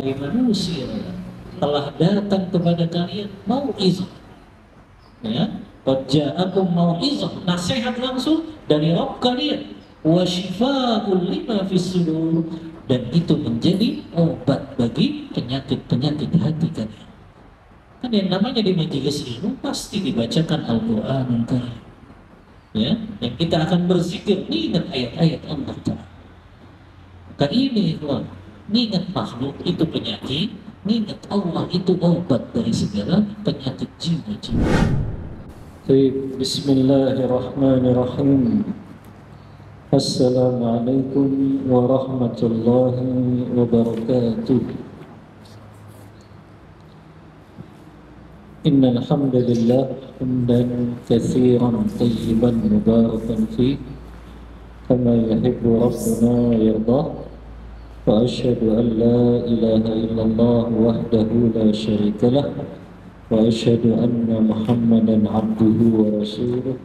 dari manusia telah datang kepada kalian mau'izah, ya, qad ja'akum mau'izah, nasihat langsung dari Rabb kalian, wa shifaa'un lima fis sudur, dan itu menjadi obat bagi penyakit-penyakit hati kalian. Kan yang namanya di majelis ilmu pasti dibacakan Al-Qur'an kan, ya, dan kita akan berzikir, ingat ayat-ayat Allah Ta'ala. Maka ini ingat makhluk itu penyakit, ingat Allah itu obat dari segala penyakit jiwa-jiwa. Bismillahirrahmanirrahim. Assalamualaikum warahmatullahi wabarakatuh. Innal hamdalillah hamdan katsiran tayyiban mubarakan fi kama yuhibbu rabbuna wa yardah. Wa asyhadu an la ilaha illallah wahdahu la syarika lah wa asyhadu anna Muhammadan abduhu wa rasuluh.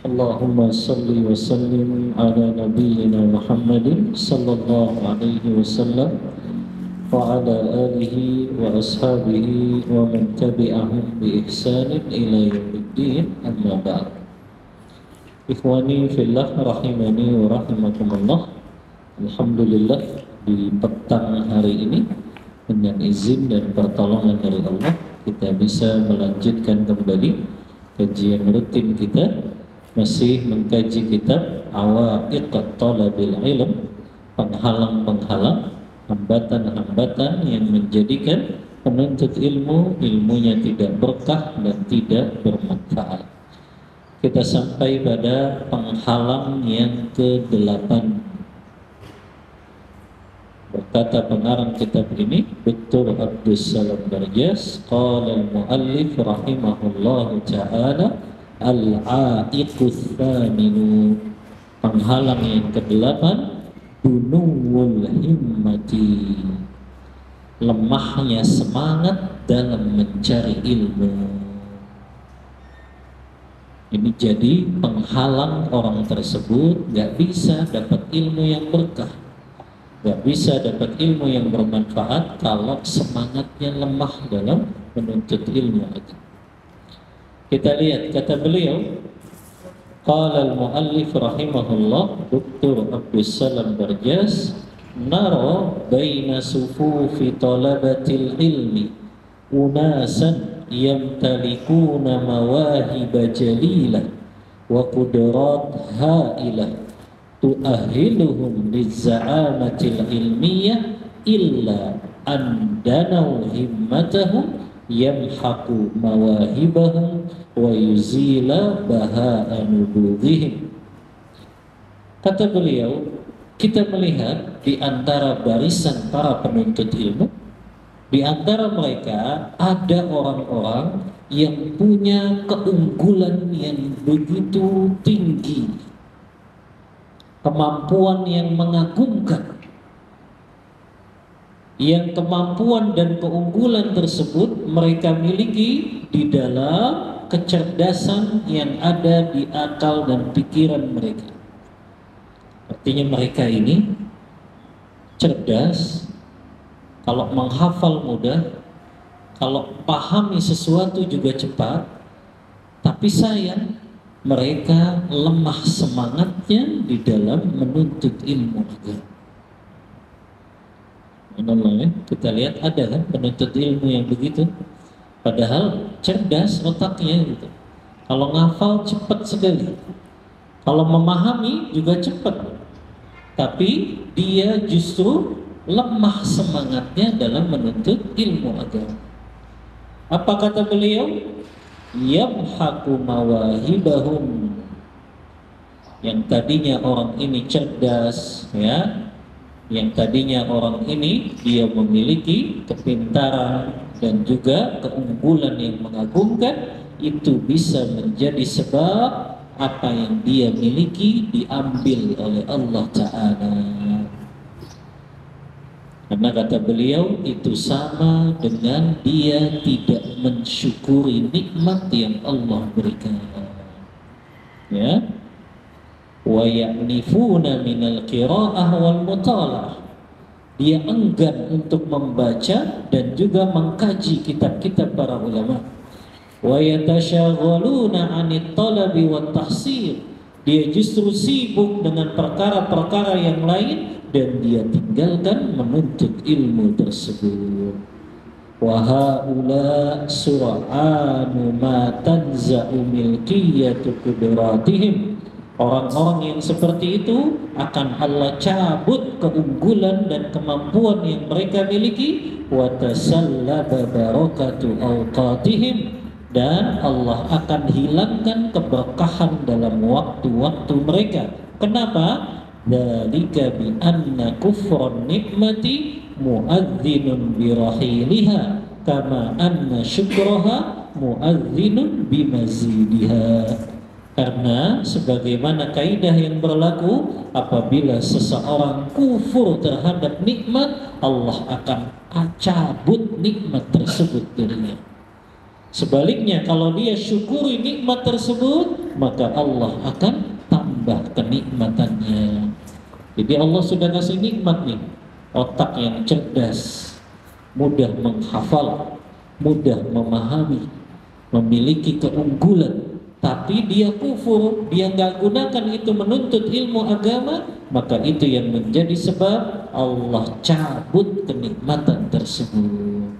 Allahumma salli wa sallim ala nabiyyina Muhammadin sallallahu alaihi wasallam wa ala alihi wa ashabihi wa man tabi'ahum bi ihsanin ila yaumiddin, amma ba'd. Ikhwani fillah rahimani wa rahimakumullah. Alhamdulillah, di petang hari ini dengan izin dan pertolongan dari Allah kita bisa melanjutkan kembali kajian rutin kita, masih mengkaji kitab Awaiq Talabil Ilm, penghalang-penghalang, hambatan-hambatan yang menjadikan penuntut ilmu ilmunya tidak berkah dan tidak bermanfaat. Kita sampai pada penghalang yang ke-8. Berkata pengarang kitab ini, Dr. Abdus Salam Barjas, qala al-muallif rahimahullahu ta'ala, al-aiqus thaminu, penghalang yang ke-8, dunuwul himmati, lemahnya semangat dalam mencari ilmu. Ini jadi penghalang orang tersebut gak bisa dapat ilmu yang berkah, gak bisa dapat ilmu yang bermanfaat kalau semangatnya lemah dalam menuntut ilmu. Kita lihat kata beliau, qala al-muallif rahimahullah, Dr. Abdus Salam Barjas, nara baina sufufi talabatil ilmi unasan yamtalikuna mawahiba jalilah wa qudrat hailah tu'ahiluhum lizza'amatil ilmiyah illa andanau himmatahum yamhaqu mawahibahum wa yuzila baha'a nubudhihim. Kata beliau, kita melihat di antara barisan para penuntut ilmu, di antara mereka ada orang-orang yang punya keunggulan yang begitu tinggi, kemampuan yang mengagumkan, yang kemampuan dan keunggulan tersebut mereka miliki di dalam kecerdasan yang ada di akal dan pikiran mereka. Artinya mereka ini cerdas, kalau menghafal mudah, kalau pahami sesuatu juga cepat, tapi sayang mereka lemah semangatnya di dalam menuntut ilmu agama. Ya, kita lihat ada kan penuntut ilmu yang begitu, padahal cerdas otaknya gitu. Kalau ngafal cepat sekali, kalau memahami juga cepat, tapi dia justru lemah semangatnya dalam menuntut ilmu agama. Apa kata beliau? Yamhaqu mawahibahum, yang tadinya orang ini cerdas, ya, yang tadinya orang ini dia memiliki kepintaran dan juga keunggulan yang mengagumkan, itu bisa menjadi sebab apa yang dia miliki diambil oleh Allah Ta'ala. Karena kata beliau itu sama dengan dia tidak mensyukuri nikmat yang Allah berikan. Ya, wa ya'nifuna minal qira'ah wal mutalah, Dia enggan untuk membaca dan juga mengkaji kitab-kitab para ulama. Wa yatashaghaluna 'anit talabi wat tahsil. Dia justru sibuk dengan perkara-perkara yang lain dan dia tinggalkan menuntut ilmu tersebut. Wa haula sur'anu ma tanza'u milkiyatu qudratihim. Orang-orang yang seperti itu akan Allah cabut keunggulan dan kemampuan yang mereka miliki, wa tasallaba barakatu awqatihim, dan Allah akan hilangkan keberkahan dalam waktu-waktu mereka. Kenapa? Dzalika bi anna kufran nikmati muadzdzinun bi rahiliha kama anna syukraha muadzdzinun bi mazidiha. Karena sebagaimana kaidah yang berlaku, apabila seseorang kufur terhadap nikmat, Allah akan cabut nikmat tersebut darinya. Sebaliknya, kalau dia syukuri nikmat tersebut, maka Allah akan tambah kenikmatannya. Jadi Allah sudah kasih nikmat nih, otak yang cerdas, mudah menghafal, mudah memahami, memiliki keunggulan. Tapi dia kufur, dia nggak gunakan itu menuntut ilmu agama, maka itu yang menjadi sebab Allah cabut kenikmatan tersebut.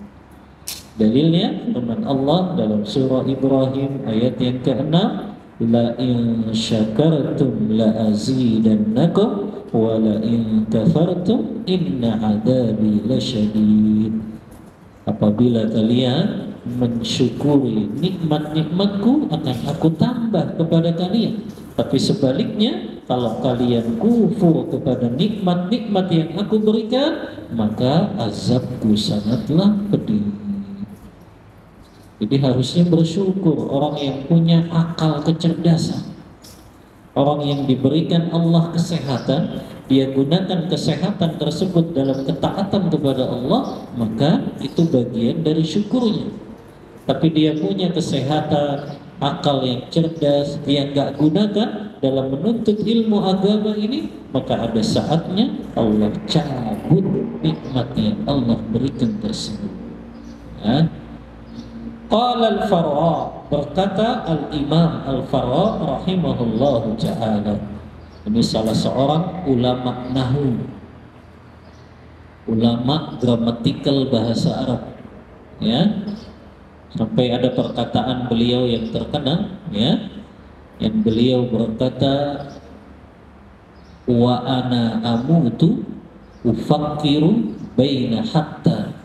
Dalilnya firman Allah dalam surah Ibrahim ayat yang ke-6, la in syakartum la azidannakum wa la in kafartum inna adabi lasyadid. Apabila kalian mensyukuri nikmat-nikmatku, akan aku tambah kepada kalian. Tapi sebaliknya, kalau kalian kufur kepada nikmat-nikmat yang aku berikan, maka azabku sangatlah pedih. Jadi harusnya bersyukur orang yang punya akal kecerdasan, orang yang diberikan Allah kesehatan, dia gunakan kesehatan tersebut dalam ketaatan kepada Allah, maka itu bagian dari syukurnya. Tapi dia punya kesehatan, akal yang cerdas, dia nggak gunakan dalam menuntut ilmu agama ini, maka ada saatnya Allah cabut nikmat yang Allah berikan tersebut. Qala al-Farra, berkata al-Imam al-Farra rahimahullahu ta'ala. Ini salah seorang ulama nahwu, ulama gramatikal bahasa Arab, ya. Sampai ada perkataan beliau yang terkenal, ya, yang beliau berkata, wa ana amutu ufakkiru baina hatta.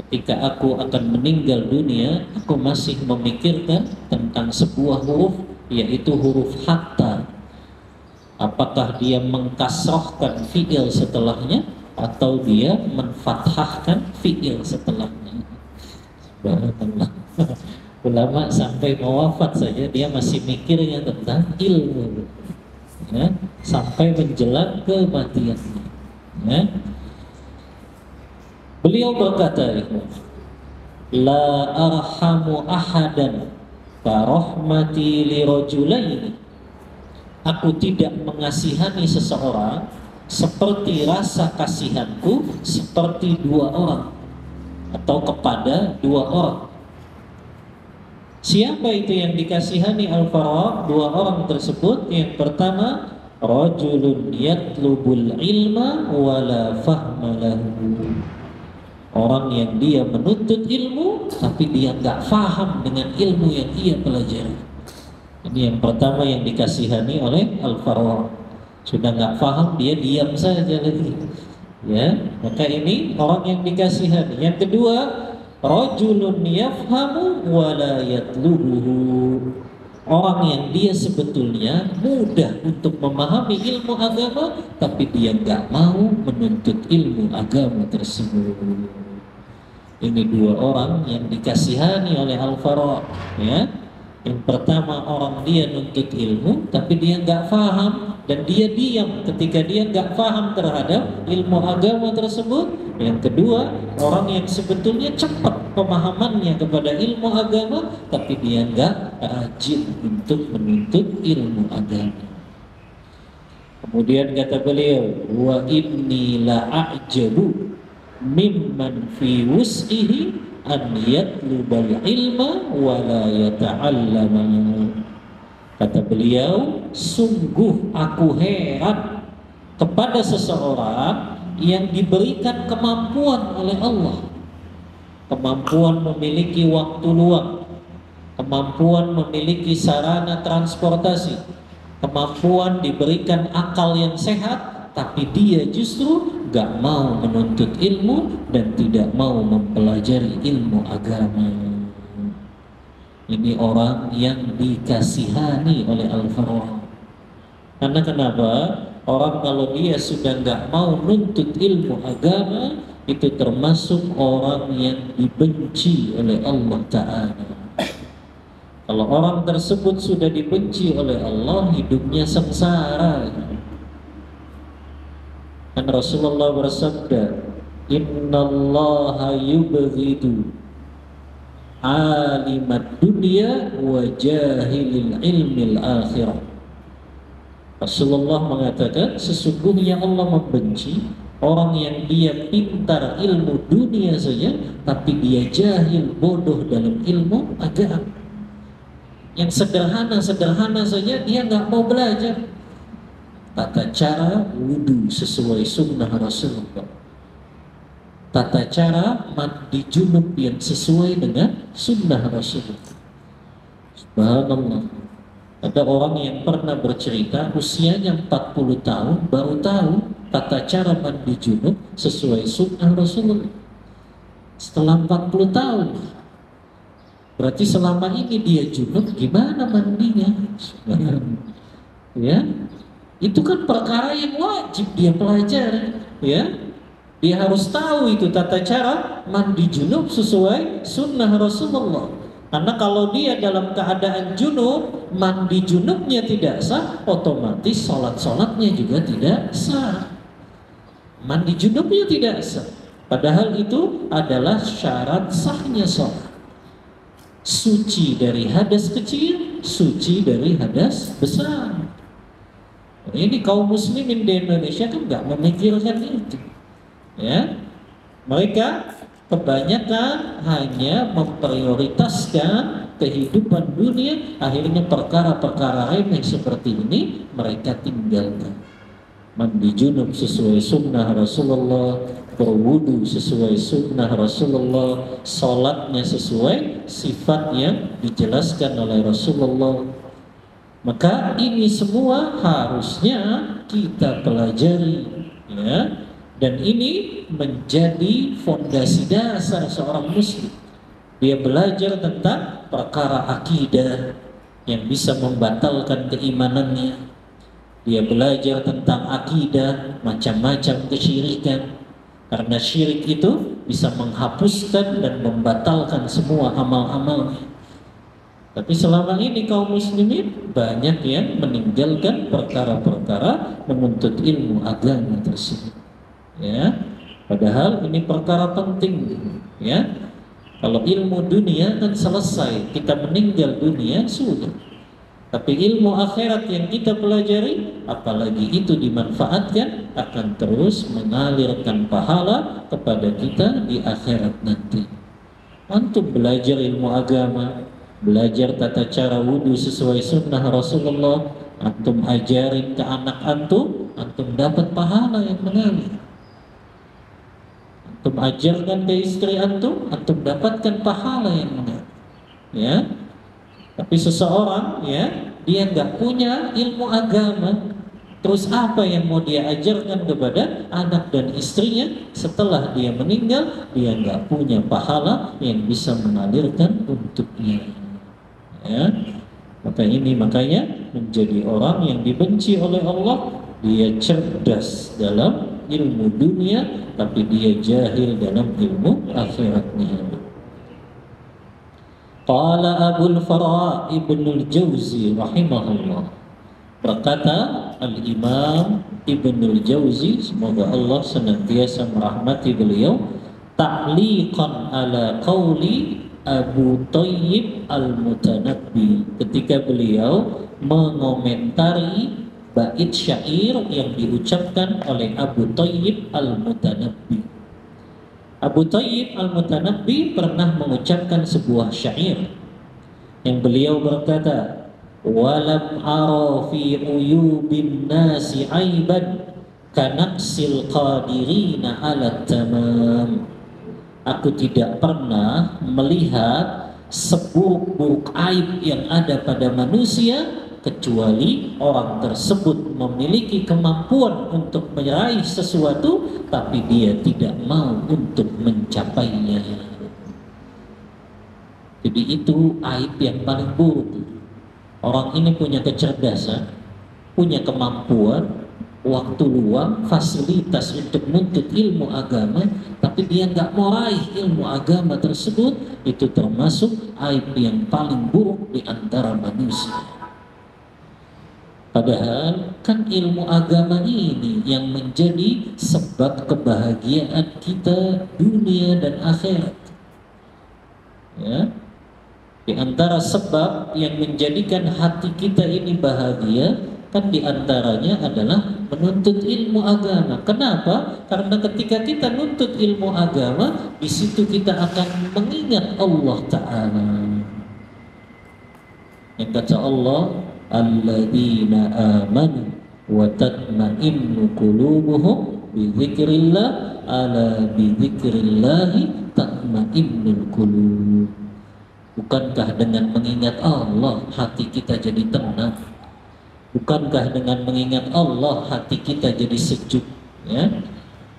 Ketika aku akan meninggal dunia, aku masih memikirkan tentang sebuah huruf, yaitu huruf hatta. Apakah dia mengkasrohkan fi'il setelahnya atau dia menfathahkan fi'il setelahnya. Ulama sampai mau wafat saja dia masih mikirnya tentang ilmu, ya, sampai menjelang kematiannya, ya. Beliau berkata, la arhamu ahadan ka rahmati li rajulaini. Aku tidak mengasihani seseorang seperti rasa kasihanku seperti dua orang, atau kepada dua orang. Siapa itu yang dikasihani Al-Farra? Dua orang tersebut. Yang pertama, rajulun yatlubul ilma wala fahma lahu. Orang yang dia menuntut ilmu tapi dia nggak faham dengan ilmu yang ia pelajari. Ini yang pertama yang dikasihani oleh Al-Farra. Sudah nggak faham, dia diam saja lagi, ya. Maka ini orang yang dikasihani. Yang kedua, rajulun yafhamu wala yatlubuhu. Orang yang dia sebetulnya mudah untuk memahami ilmu agama, tapi dia nggak mau menuntut ilmu agama tersebut. Ini dua orang yang dikasihani oleh Al-Farra, ya. Yang pertama, orang dia nuntut ilmu tapi dia nggak paham dan dia diam ketika dia nggak paham terhadap ilmu agama tersebut. Yang kedua, orang yang sebetulnya cepat pemahamannya kepada ilmu agama tapi dia nggak rajin untuk menuntut ilmu agama. Kemudian kata beliau, wa inni la a'jabu mimman fi wus'ihi an yatlubal ilma wa la yata'allama. Kata beliau, sungguh aku heran kepada seseorang yang diberikan kemampuan oleh Allah, kemampuan memiliki waktu luang, kemampuan memiliki sarana transportasi, kemampuan diberikan akal yang sehat, tapi dia justru gak mau menuntut ilmu dan tidak mau mempelajari ilmu agama. Ini orang yang dikasihani oleh Al-Farah. Karena kenapa? Orang kalau dia sudah gak mau nuntut ilmu agama, itu termasuk orang yang dibenci oleh Allah Ta'ala. Kalau orang tersebut sudah dibenci oleh Allah, hidupnya sengsara. Dan Rasulullah bersabda, innallaha yubghidu alimad dunya wa jahilil ilmil akhirah. Rasulullah mengatakan, sesungguhnya Allah membenci orang yang dia pintar ilmu dunia saja, tapi dia jahil, bodoh dalam ilmu agama. Yang sederhana-sederhana saja dia nggak mau belajar. Tata cara wudhu sesuai sunnah Rasulullah, tata cara mandi junub yang sesuai dengan sunnah Rasulullah. Subhanallah. Ada orang yang pernah bercerita usianya 40 tahun baru tahu tata cara mandi junub sesuai sunnah Rasulullah. Setelah 40 tahun. Berarti selama ini dia junub, gimana mandinya? Ya, itu kan perkara yang wajib dia pelajari. Ya, dia harus tahu itu tata cara mandi junub sesuai sunnah Rasulullah. Karena kalau dia dalam keadaan junub, mandi junubnya tidak sah, otomatis sholat-sholatnya juga tidak sah. Mandi junubnya tidak sah. Padahal itu adalah syarat sahnya sholat. Suci dari hadas kecil, suci dari hadas besar. Ini kaum muslimin di Indonesia kan nggak memikirkan itu. Ya, mereka kebanyakan hanya memprioritaskan kehidupan dunia, akhirnya perkara-perkara remeh seperti ini mereka tinggalkan. Mandi junub sesuai sunnah Rasulullah, berwudu sesuai sunnah Rasulullah, sholatnya sesuai sifat yang dijelaskan oleh Rasulullah. Maka ini semua harusnya kita pelajari, ya. Dan ini menjadi fondasi dasar seorang muslim. Dia belajar tentang perkara akidah yang bisa membatalkan keimanannya. Dia belajar tentang akidah, macam-macam kesyirikan. Karena syirik itu bisa menghapuskan dan membatalkan semua amal-amalnya. Tapi selama ini kaum muslimin banyak yang meninggalkan perkara-perkara menuntut ilmu agama tersebut. Ya, padahal ini perkara penting. Ya, kalau ilmu dunia kan selesai, kita meninggal dunia sudah. Tapi ilmu akhirat yang kita pelajari, apalagi itu dimanfaatkan, akan terus mengalirkan pahala kepada kita di akhirat nanti. Antum belajar ilmu agama, belajar tata cara wudhu sesuai sunnah Rasulullah, antum ajarin ke anak antum dapat pahala yang mengalir. Antum ajarkan ke istri antum dapatkan pahala yang mengalir. Ya. Tapi seseorang, ya, dia nggak punya ilmu agama, terus apa yang mau dia ajarkan kepada anak dan istrinya setelah dia meninggal? Dia nggak punya pahala yang bisa mengalirkan untuknya. Ya, makanya menjadi orang yang dibenci oleh Allah. Dia cerdas dalam ilmu dunia, tapi dia jahil dalam ilmu akhiratnya. Qala Abul Farah Ibnul Jauzi rahimahullah, berkata Al-Imam Ibnul Jauzi, semoga Allah senantiasa merahmati beliau, ta'liqan ala qawli Abu Thayyib Al-Mutanabbi, ketika beliau mengomentari bait syair yang diucapkan oleh Abu Thayyib Al-Mutanabbi. Abu Thayyib Al-Mutanabbi pernah mengucapkan sebuah syair yang beliau berkata, walam ara fi uyubin nasi aiban kanaksil qadirina ala tamam. Aku tidak pernah melihat seburuk-buruk aib yang ada pada manusia kecuali orang tersebut memiliki kemampuan untuk meraih sesuatu tapi dia tidak mau untuk mencapainya. Jadi itu aib yang paling buruk. Orang ini punya kecerdasan, punya kemampuan, waktu luang, fasilitas untuk menuntut ilmu agama, tapi dia nggak mau raih ilmu agama tersebut. Itu termasuk aib yang paling buruk di antara manusia. Padahal kan ilmu agama ini yang menjadi sebab kebahagiaan kita dunia dan akhirat. Ya. Di antara sebab yang menjadikan hati kita ini bahagia kan diantaranya adalah menuntut ilmu agama. Kenapa? Karena ketika kita menuntut ilmu agama, di situ kita akan mengingat Allah Ta'ala. Yang kata Allah, alladzina amanu wa tatma'innu qulubuhum bi dzikrillah ala bi dzikrillahi tatma'innul qulub. Bukankah dengan mengingat Allah hati kita jadi tenang? Bukankah dengan mengingat Allah hati kita jadi sejuk? Ya,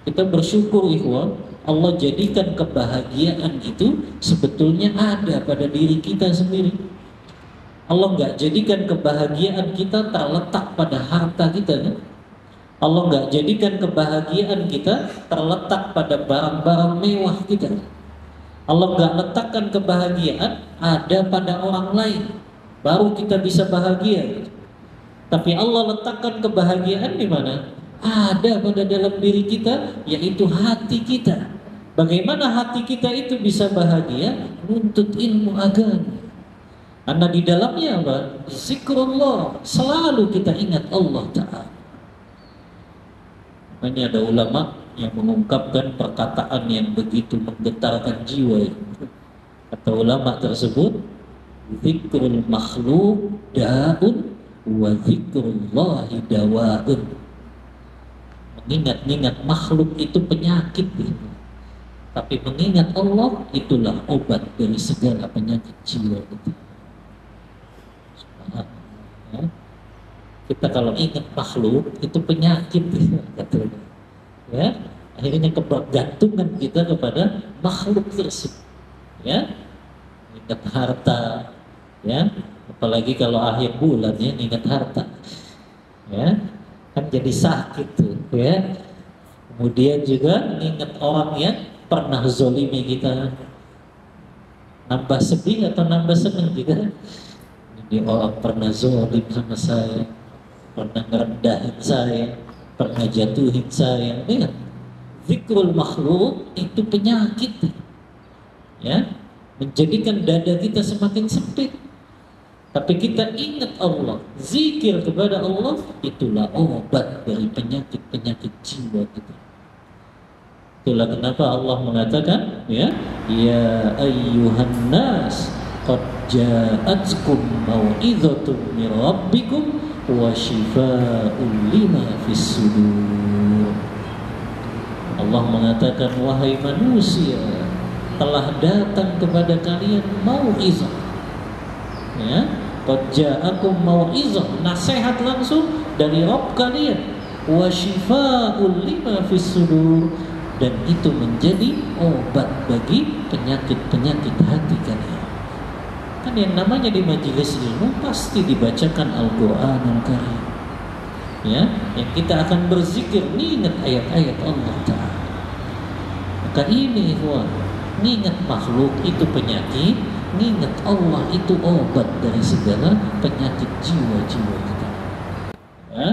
kita bersyukur ikhwan, Allah jadikan kebahagiaan itu sebetulnya ada pada diri kita sendiri. Allah nggak jadikan kebahagiaan kita terletak pada harta kita, kan? Allah nggak jadikan kebahagiaan kita terletak pada barang-barang mewah kita. Allah nggak letakkan kebahagiaan ada pada orang lain, baru kita bisa bahagia. Tapi Allah letakkan kebahagiaan di mana? Ada pada dalam diri kita, yaitu hati kita. Bagaimana hati kita itu bisa bahagia? Nuntut ilmu agama. Karena di dalamnya apa? Zikrullah. Selalu kita ingat Allah Ta'ala. Makanya ada ulama yang mengungkapkan perkataan yang begitu menggetarkan jiwa. Kata ulama tersebut, zikrul makhluk da'un wa zikrullahi dawa'un. Mengingat-ingat makhluk itu penyakit, tapi mengingat Allah itulah obat dari segala penyakit jiwa itu. Ya. Kita kalau ingat makhluk itu penyakit, katanya. Ya, akhirnya kebergantungan kita kepada makhluk tersebut. Ya, ingat harta, ya, apalagi kalau akhir bulan ya ingat harta, ya, kan jadi sakit tuh, ya. Kemudian juga ingat orang yang pernah zolimi kita, nambah sedih atau nambah senang kita. Jadi orang pernah zolim sama saya, pernah ngerendahin saya, pernah jatuhin saya. Lihat, zikrul makhluk itu penyakit, ya, menjadikan dada kita semakin sempit. Tapi kita ingat Allah, zikir kepada Allah, itulah obat dari penyakit-penyakit jiwa kita. Itulah kenapa Allah mengatakan, ya ayyuhan nas qad ja'atkum mau'izatun min rabbikum wa shifaa'un lima fis sudur. Allah mengatakan, wahai manusia, telah datang kepada kalian mau'izah, ya, qad ja'akum mau'izah, nasihat langsung dari Rabb kalian, wa shifaa'un lima fis sudur, dan itu menjadi obat bagi penyakit-penyakit hati kalian. Kan yang namanya di majelis ilmu pasti dibacakan Al-Qur'anul Karim, ya, yang kita akan berzikir, ingat ayat-ayat Allah Ta'ala. Maka ini ingat makhluk itu penyakit, ingat Allah itu obat dari segala penyakit jiwa-jiwa kita, ya.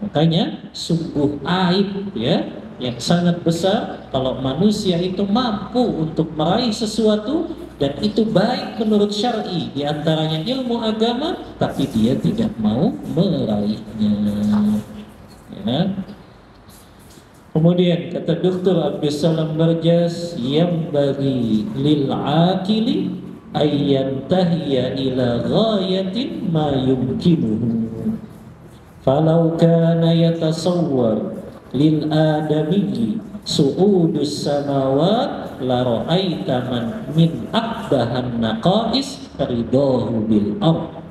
Makanya sungguh aib, ya, yang sangat besar kalau manusia itu mampu untuk meraih sesuatu dan itu baik menurut syar'i, di antaranya ilmu agama, tapi dia tidak mau meraihnya. Ya. Kemudian kata Dr. Abdus Salam Barjas, yang bagi lil akili ayyantahiya ila ghayatin ma yumkinuhu. Falau kana yatasawwar lil adamiyyi su'udus samawat la ra'aita man min akbahan naqais ridahu bil ard.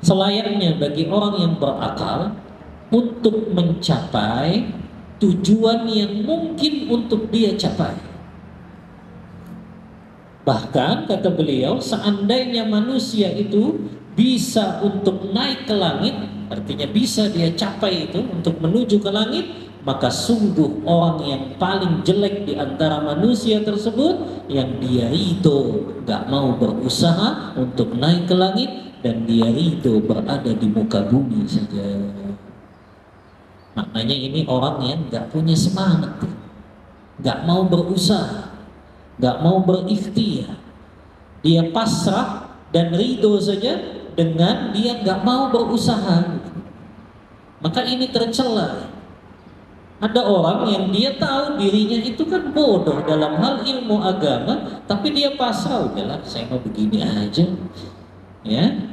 Selayaknya bagi orang yang berakal untuk mencapai tujuan yang mungkin untuk dia capai. Bahkan kata beliau, seandainya manusia itu bisa untuk naik ke langit, artinya bisa dia capai itu untuk menuju ke langit, maka sungguh orang yang paling jelek di antara manusia tersebut yang dia itu gak mau berusaha untuk naik ke langit, dan dia itu berada di muka bumi saja. Maknanya ini orang yang gak punya semangat, gak mau berusaha, gak mau berikhtiar. Dia pasrah dan ridho saja dengan dia gak mau berusaha. Maka ini tercela. Ada orang yang dia tahu dirinya itu kan bodoh dalam hal ilmu agama, tapi dia pasrah, udahlah saya mau begini aja. Ya,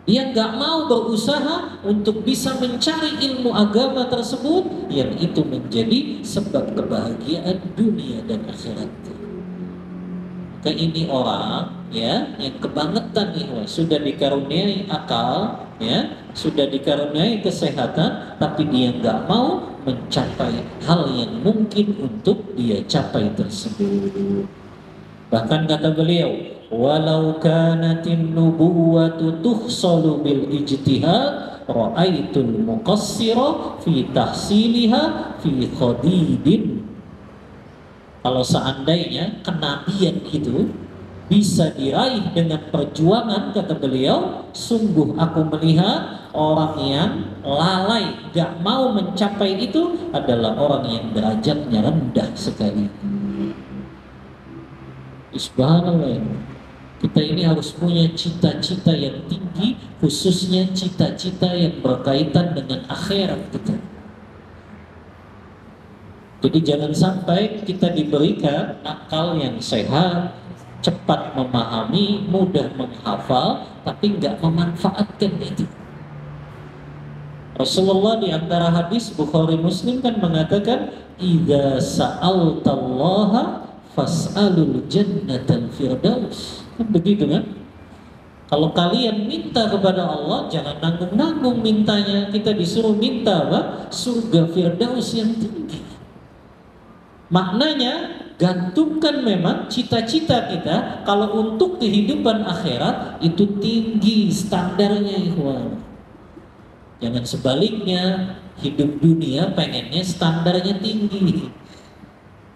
dia nggak mau berusaha untuk bisa mencari ilmu agama tersebut yang itu menjadi sebab kebahagiaan dunia dan akhirat. Maka ini orang ya yang kebangetan nih, sudah dikaruniai akal, ya sudah dikaruniai kesehatan, tapi dia nggak mau mencapai hal yang mungkin untuk dia capai tersebut. Bahkan kata beliau, walau kanatin nubuwatu tuhsalu bil ijtihad ra'aitul muqassira fi tahsiliha fi khadidin. Kalau seandainya kenabian itu bisa diraih dengan perjuangan, kata beliau, sungguh aku melihat orang yang lalai gak mau mencapai itu adalah orang yang derajatnya rendah sekali. Subhanallah, kita ini harus punya cita-cita yang tinggi, khususnya cita-cita yang berkaitan dengan akhirat kita. Jadi jangan sampai kita diberikan akal yang sehat, cepat memahami, mudah menghafal, tapi nggak memanfaatkan itu. Rasulullah di antara hadis Bukhari Muslim kan mengatakan, idza sa'altallaha fas'alul jannatal firdaus. Kan begitu kan? Kalau kalian minta kepada Allah, jangan nanggung-nanggung mintanya. Kita disuruh minta apa? Surga firdaus yang tinggi. Maknanya gantungkan memang cita-cita kita kalau untuk kehidupan akhirat itu tinggi standarnya, ikhwan. Jangan sebaliknya, hidup dunia pengennya standarnya tinggi.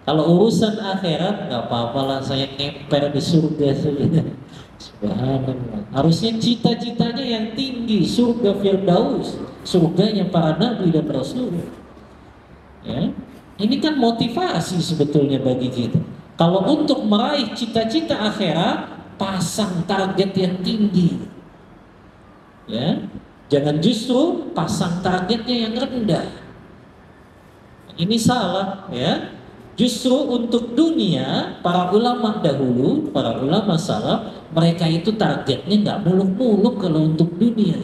Kalau urusan akhirat nggak apa-apalah, saya ngemper di surga saja. Subhanallah. Harusnya cita-citanya yang tinggi, surga firdaus, surganya para nabi dan rasul. Ya. Ini kan motivasi sebetulnya bagi kita. Kalau untuk meraih cita-cita akhirat, pasang target yang tinggi. Ya, jangan justru pasang targetnya yang rendah. Ini salah, ya. Justru untuk dunia, para ulama dahulu, para ulama salaf, mereka itu targetnya nggak muluk-muluk kalau untuk dunia.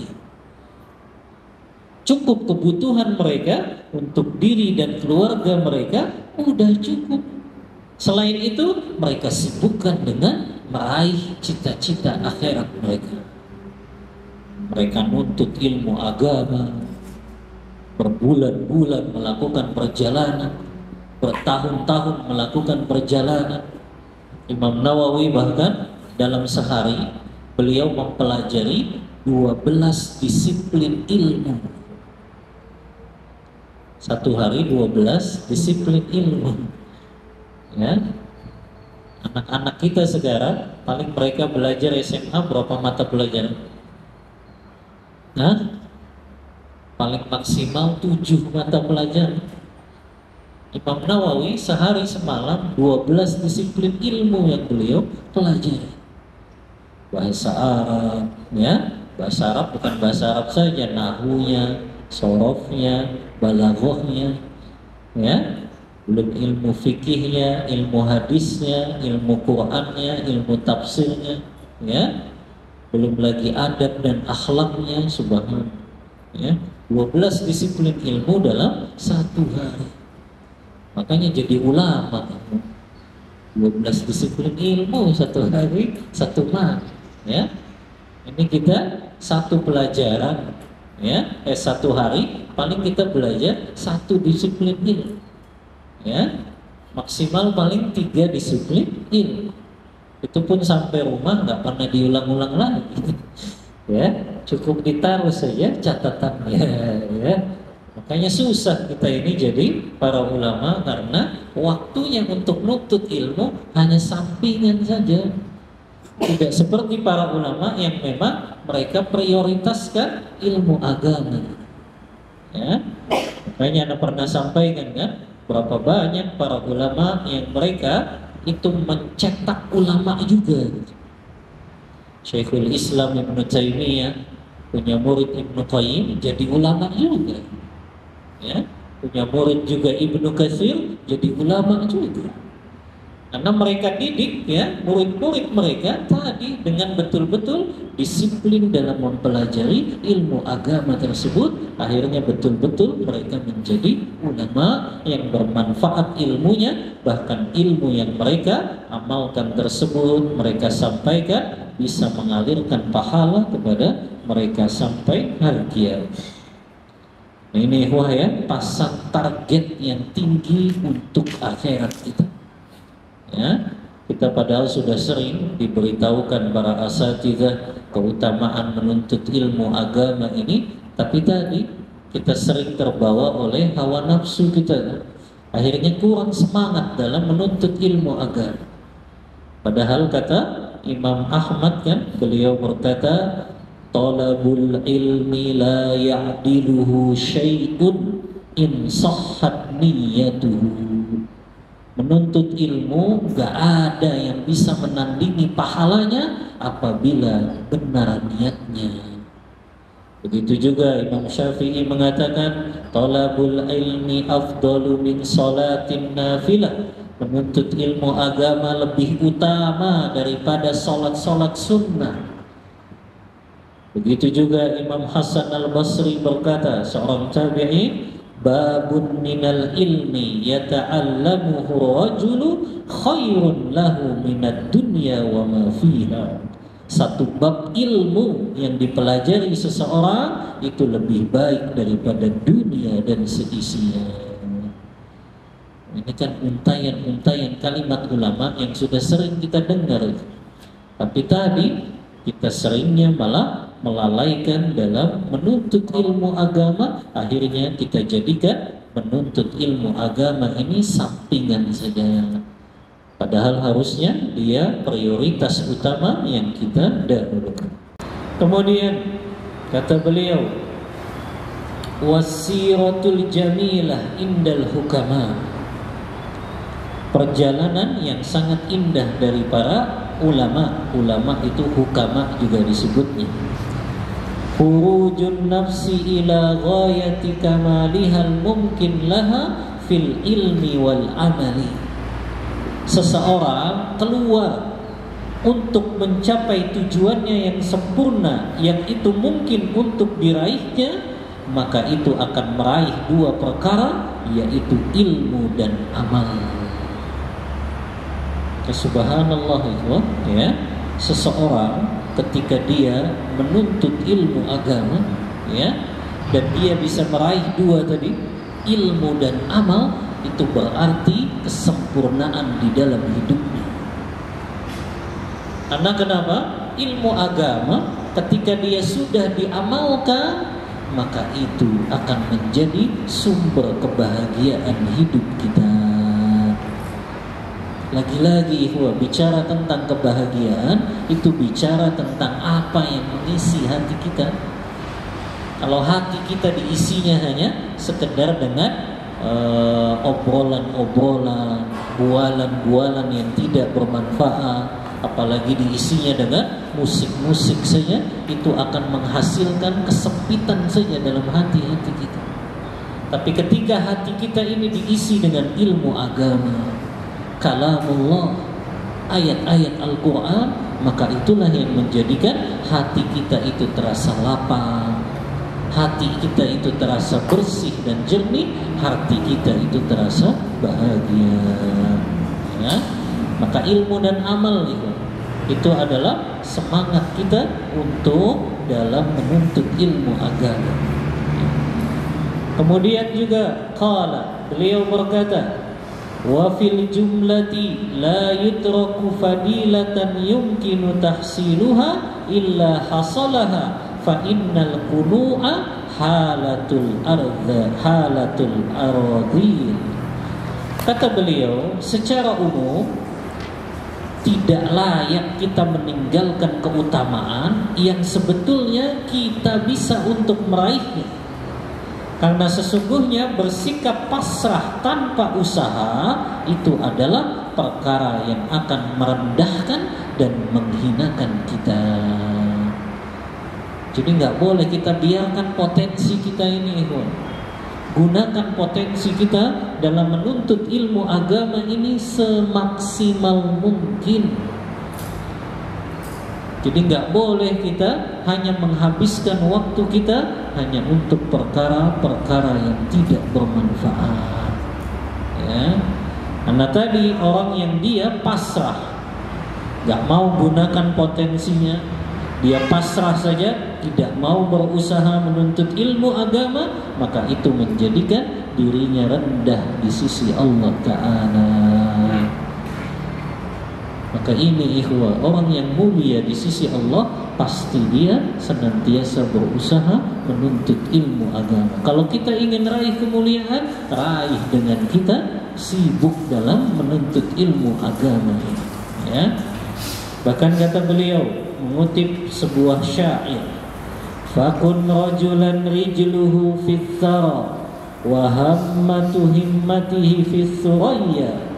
Cukup kebutuhan mereka untuk diri dan keluarga mereka, udah cukup. Selain itu, mereka sibukkan dengan meraih cita-cita akhirat mereka. Mereka nuntut ilmu agama, berbulan-bulan melakukan perjalanan, bertahun-tahun melakukan perjalanan. Imam Nawawi bahkan dalam sehari beliau mempelajari 12 disiplin ilmu. Satu hari 12 disiplin ilmu. Ya. Anak-anak kita sekarang paling mereka belajar SMA berapa mata pelajaran? Paling maksimal 7 mata pelajaran. Imam Nawawi sehari semalam 12 disiplin ilmu yang beliau pelajari. Bahasa Arab, ya, bahasa Arab bukan bahasa Arab saja, nahunya, sorofnya, balaghahnya, ya, belum ilmu fikihnya, ilmu hadisnya, ilmu Qur'annya, ilmu tafsirnya, ya, belum lagi adab dan akhlaknya, subhanallah, ya, 12 disiplin ilmu dalam satu hari. Makanya jadi ulama, 12 disiplin ilmu satu hari, satu malam. Ya, ini kita satu pelajaran, ya, satu hari paling kita belajar satu disiplin ilmu, ya, maksimal paling 3 disiplin ilmu. Itu pun sampai rumah nggak pernah diulang-ulang lagi, ya, cukup ditaruh saja catatannya, ya. Makanya susah kita ini jadi para ulama karena waktunya untuk nuntut ilmu hanya sampingan saja. Tidak seperti para ulama yang memang mereka prioritaskan ilmu agama. Ya, makanya Anda pernah sampaikan kan, berapa banyak para ulama yang mereka itu mencetak ulama juga. Syekhul Islam Ibnu Taimiyah punya murid Ibnu Qayyim jadi ulama juga. Ya, punya murid juga Ibnu Katsir jadi ulama juga. Karena mereka didik, ya, murid-murid mereka tadi dengan betul-betul disiplin dalam mempelajari ilmu agama tersebut. Akhirnya betul-betul mereka menjadi ulama yang bermanfaat ilmunya. Bahkan ilmu yang mereka amalkan tersebut, mereka sampaikan, bisa mengalirkan pahala kepada mereka sampai hari kiamat. Nah, ini ya, pasang target yang tinggi untuk akhirat kita. Ya, kita padahal sudah sering diberitahukan para asatidzah keutamaan menuntut ilmu agama ini, tapi tadi kita sering terbawa oleh hawa nafsu kita, akhirnya kurang semangat dalam menuntut ilmu agama. Padahal kata Imam Ahmad kan, beliau berkata, talabul ilmi la ya'diluhu syai'un in sahhat niyatuhu. Menuntut ilmu gak ada yang bisa menandingi pahalanya apabila benar niatnya. Begitu juga Imam Syafi'i mengatakan, talabul ilmi afdalu min salatin nafilah. Menuntut ilmu agama lebih utama daripada salat-salat sunnah. Begitu juga Imam Hasan al-Basri berkata, seorang tabi'in, babun minal ilmi yata'allamuhu rajulu khairun lahu minad dunya wa ma fiha. Satu bab ilmu yang dipelajari seseorang itu lebih baik daripada dunia dan seisinya. Ini kan untayan-untayan kalimat ulama yang sudah sering kita dengar. Tapi tadi kita seringnya malah melalaikan dalam menuntut ilmu agama. Akhirnya kita jadikan menuntut ilmu agama ini sampingan saja. Padahal harusnya dia prioritas utama yang kita dahulukan. Kemudian kata beliau, wasiratul jamilah indal hukama. Perjalanan yang sangat indah dari para ulama. Ulama itu hukama juga disebutnya. Khurujun nafsi ila ghayati kamalihal mumkin laha fil ilmi wal amali. Seseorang keluar untuk mencapai tujuannya yang sempurna, yang itu mungkin untuk diraihnya, maka itu akan meraih dua perkara, yaitu ilmu dan amal. Subhanallah itu, ya, seseorang ketika dia menuntut ilmu agama, ya, dan dia bisa meraih dua tadi, ilmu dan amal, itu berarti kesempurnaan di dalam hidupnya. Karena kenapa? Ilmu agama ketika dia sudah diamalkan, maka itu akan menjadi sumber kebahagiaan hidup kita. Lagi-lagi bicara tentang kebahagiaan, itu bicara tentang apa yang mengisi hati kita. Kalau hati kita diisinya hanya sekedar dengan obrolan-obrolan, bualan-bualan yang tidak bermanfaat, apalagi diisinya dengan musik-musik saja, itu akan menghasilkan kesempitan saja dalam hati-hati kita. Tapi ketika hati kita ini diisi dengan ilmu agama, kalamullah, ayat-ayat Al-Quran, maka itulah yang menjadikan hati kita itu terasa lapang, hati kita itu terasa bersih dan jernih, hati kita itu terasa bahagia. Ya? Maka ilmu dan amal itu adalah semangat kita untuk dalam menuntut ilmu agama. Kemudian juga beliau berkata, wa fil jumlati la yutraku fadilatan yumkinu tahsiluha illa hasalaha fa innal qunu'a halatul aradhi. Kata beliau, secara umum tidak layak kita meninggalkan keutamaan yang sebetulnya kita bisa untuk meraihnya. Karena sesungguhnya bersikap pasrah tanpa usaha itu adalah perkara yang akan merendahkan dan menghinakan kita. Jadi nggak boleh kita biarkan potensi kita ini, gunakan potensi kita dalam menuntut ilmu agama ini semaksimal mungkin. Jadi nggak boleh kita hanya menghabiskan waktu kita hanya untuk perkara-perkara yang tidak bermanfaat. Ya, karena tadi orang yang dia pasrah, nggak mau gunakan potensinya, dia pasrah saja, tidak mau berusaha menuntut ilmu agama, maka itu menjadikan dirinya rendah di sisi Allah Ta'ala. Maka ini ikhwah, orang yang mulia di sisi Allah pasti dia senantiasa berusaha menuntut ilmu agama. Kalau kita ingin raih kemuliaan, raih dengan kita sibuk dalam menuntut ilmu agama. Ya. Bahkan kata beliau mengutip sebuah syair, fakun rajulan rijluhu fit thara wa hammatu himmatihi fis suraya.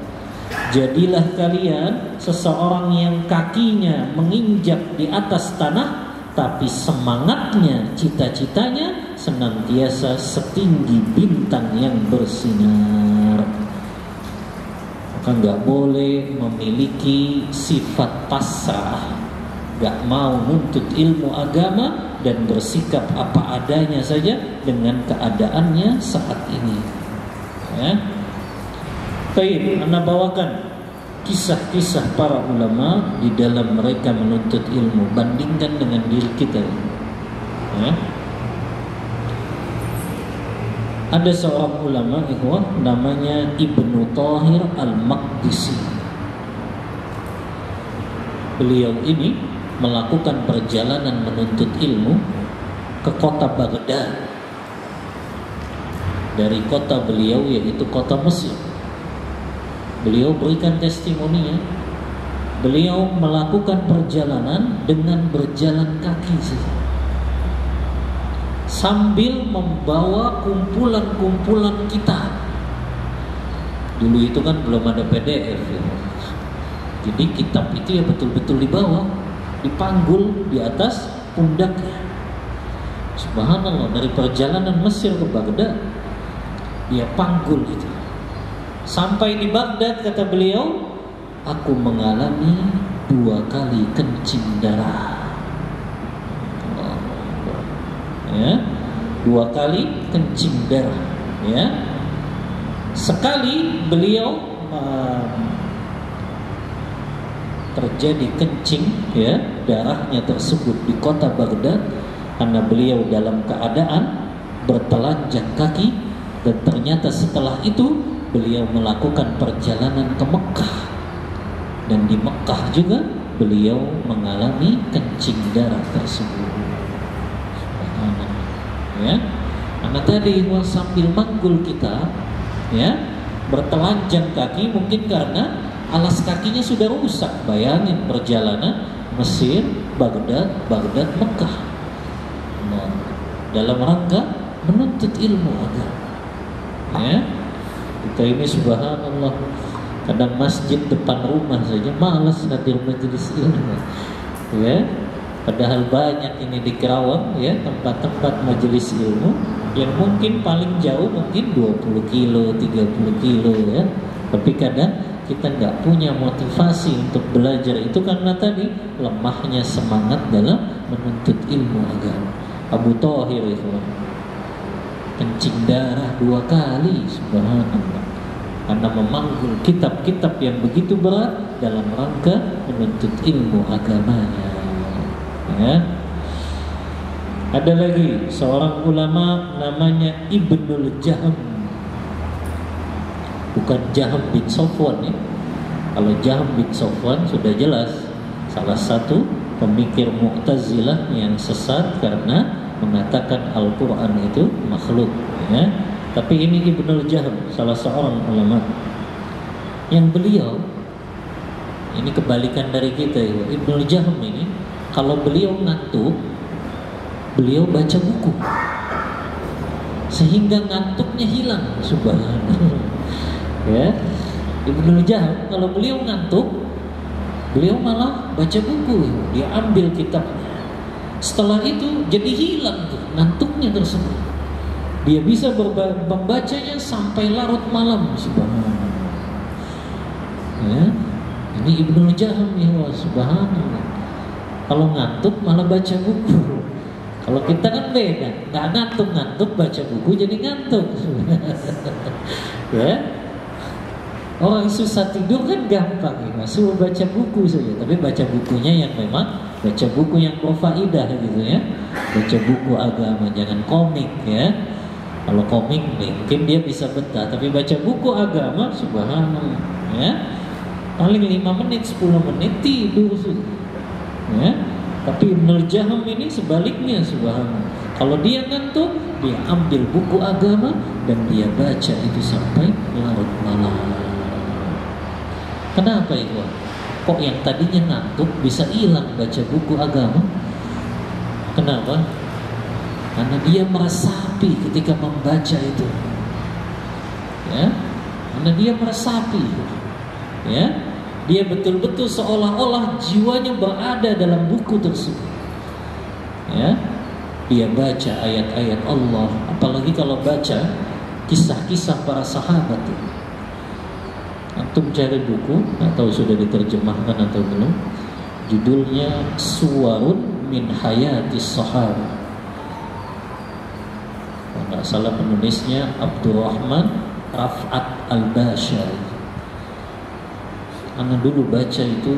Jadilah kalian seseorang yang kakinya menginjak di atas tanah, tapi semangatnya, cita-citanya senantiasa setinggi bintang yang bersinar. Maka nggak boleh memiliki sifat pasrah, nggak mau nuntut ilmu agama dan bersikap apa adanya saja dengan keadaannya saat ini. Ya. Baik, Anda bawakan kisah-kisah para ulama di dalam mereka menuntut ilmu. Bandingkan dengan diri kita. Ya. Ada seorang ulama ikhwah namanya Ibnu Thahir Al-Maqdisi. Beliau ini melakukan perjalanan menuntut ilmu ke kota Baghdad. Dari kota beliau yaitu kota Mesir. Beliau berikan testimoninya. Beliau melakukan perjalanan dengan berjalan kaki saja, sambil membawa kumpulan-kumpulan kitab. Dulu itu kan belum ada PDF ya. Jadi kitab itu ya betul-betul dibawa, dipanggul di atas pundaknya. Subhanallah, dari perjalanan Mesir ke Baghdad dia panggul itu. Sampai di Baghdad kata beliau, aku mengalami 2 kali kencing darah. Ya, 2 kali kencing darah. Ya, sekali beliau terjadi kencing ya darahnya tersebut di kota Baghdad karena beliau dalam keadaan bertelanjang kaki, dan ternyata setelah itu beliau melakukan perjalanan ke Mekah, dan di Mekah juga beliau mengalami kencing darah tersebut. Ya, karena tadi sambil manggul kita, ya, bertelanjang kaki mungkin karena alas kakinya sudah rusak. Bayangin perjalanan Mesir, Baghdad, Mekah. Nah, dalam rangka menuntut ilmu agama. Ya. Kita ini subhanallah, kadang masjid depan rumah saja malas hadir majelis ilmu, ya. Padahal banyak ini di Kerawang, ya, tempat-tempat majelis ilmu yang mungkin paling jauh mungkin 20 kilo, 30 kilo, ya. Tapi kadang kita nggak punya motivasi untuk belajar itu karena tadi lemahnya semangat dalam menuntut ilmu agama. Abu Thahir itu kencing darah 2 kali, subhanallah, karena memanggul kitab-kitab yang begitu berat dalam rangka menuntut ilmu agamanya, ya. Ada lagi seorang ulama namanya Ibnul Jahm, bukan Jahm bin Safwan, ya. Kalau Jahm bin Safwan sudah jelas salah satu pemikir Mu'tazilah yang sesat karena mengatakan Al-Quran itu makhluk, ya. Tapi ini Ibnul Jahm, salah seorang ulama yang beliau ini kebalikan dari kita, ya. Ibnul Jahm ini kalau beliau ngantuk, beliau baca buku sehingga ngantuknya hilang, subhanallah, ya. Ibnul Jahm kalau beliau ngantuk, beliau malah baca buku, dia ambil kitabnya. Setelah itu jadi hilang tuh ngantuknya tersebut. Dia bisa membacanya sampai larut malam, subhanallah, ya. Ini Ibnul Jahm, ya, subhanallah. Kalau ngantuk malah baca buku. Kalau kita kan beda, nggak ngantuk baca buku jadi ngantuk. Ya. Orang susah tidur kan gampang, ya, suruh baca buku saja. Tapi baca bukunya yang memang baca buku yang berfaedah gitu, ya. Baca buku agama, jangan komik, ya. Kalau komik mungkin dia bisa betah, tapi baca buku agama, subhanallah, ya. Paling 5 menit, 10 menit tidur sudah, ya. Tapi Ibnul Jahm ini sebaliknya, subhanallah. Kalau dia ngantuk, dia ambil buku agama dan dia baca itu sampai larut malam. Kenapa itu? Kok yang tadinya ngantuk bisa hilang baca buku agama? Kenapa? Karena dia meresapi ketika membaca itu, ya. Karena dia meresapi, ya. Dia betul-betul seolah-olah jiwanya berada dalam buku tersebut, ya. Dia baca ayat-ayat Allah, apalagi kalau baca kisah-kisah para sahabat itu. Antum cari buku, atau sudah diterjemahkan atau belum? Judulnya Suwarun min Hayatis Sahabah. Kalau nggak salah penulisnya Abdurrahman Raf'at Al-Bashari. Anak dulu baca itu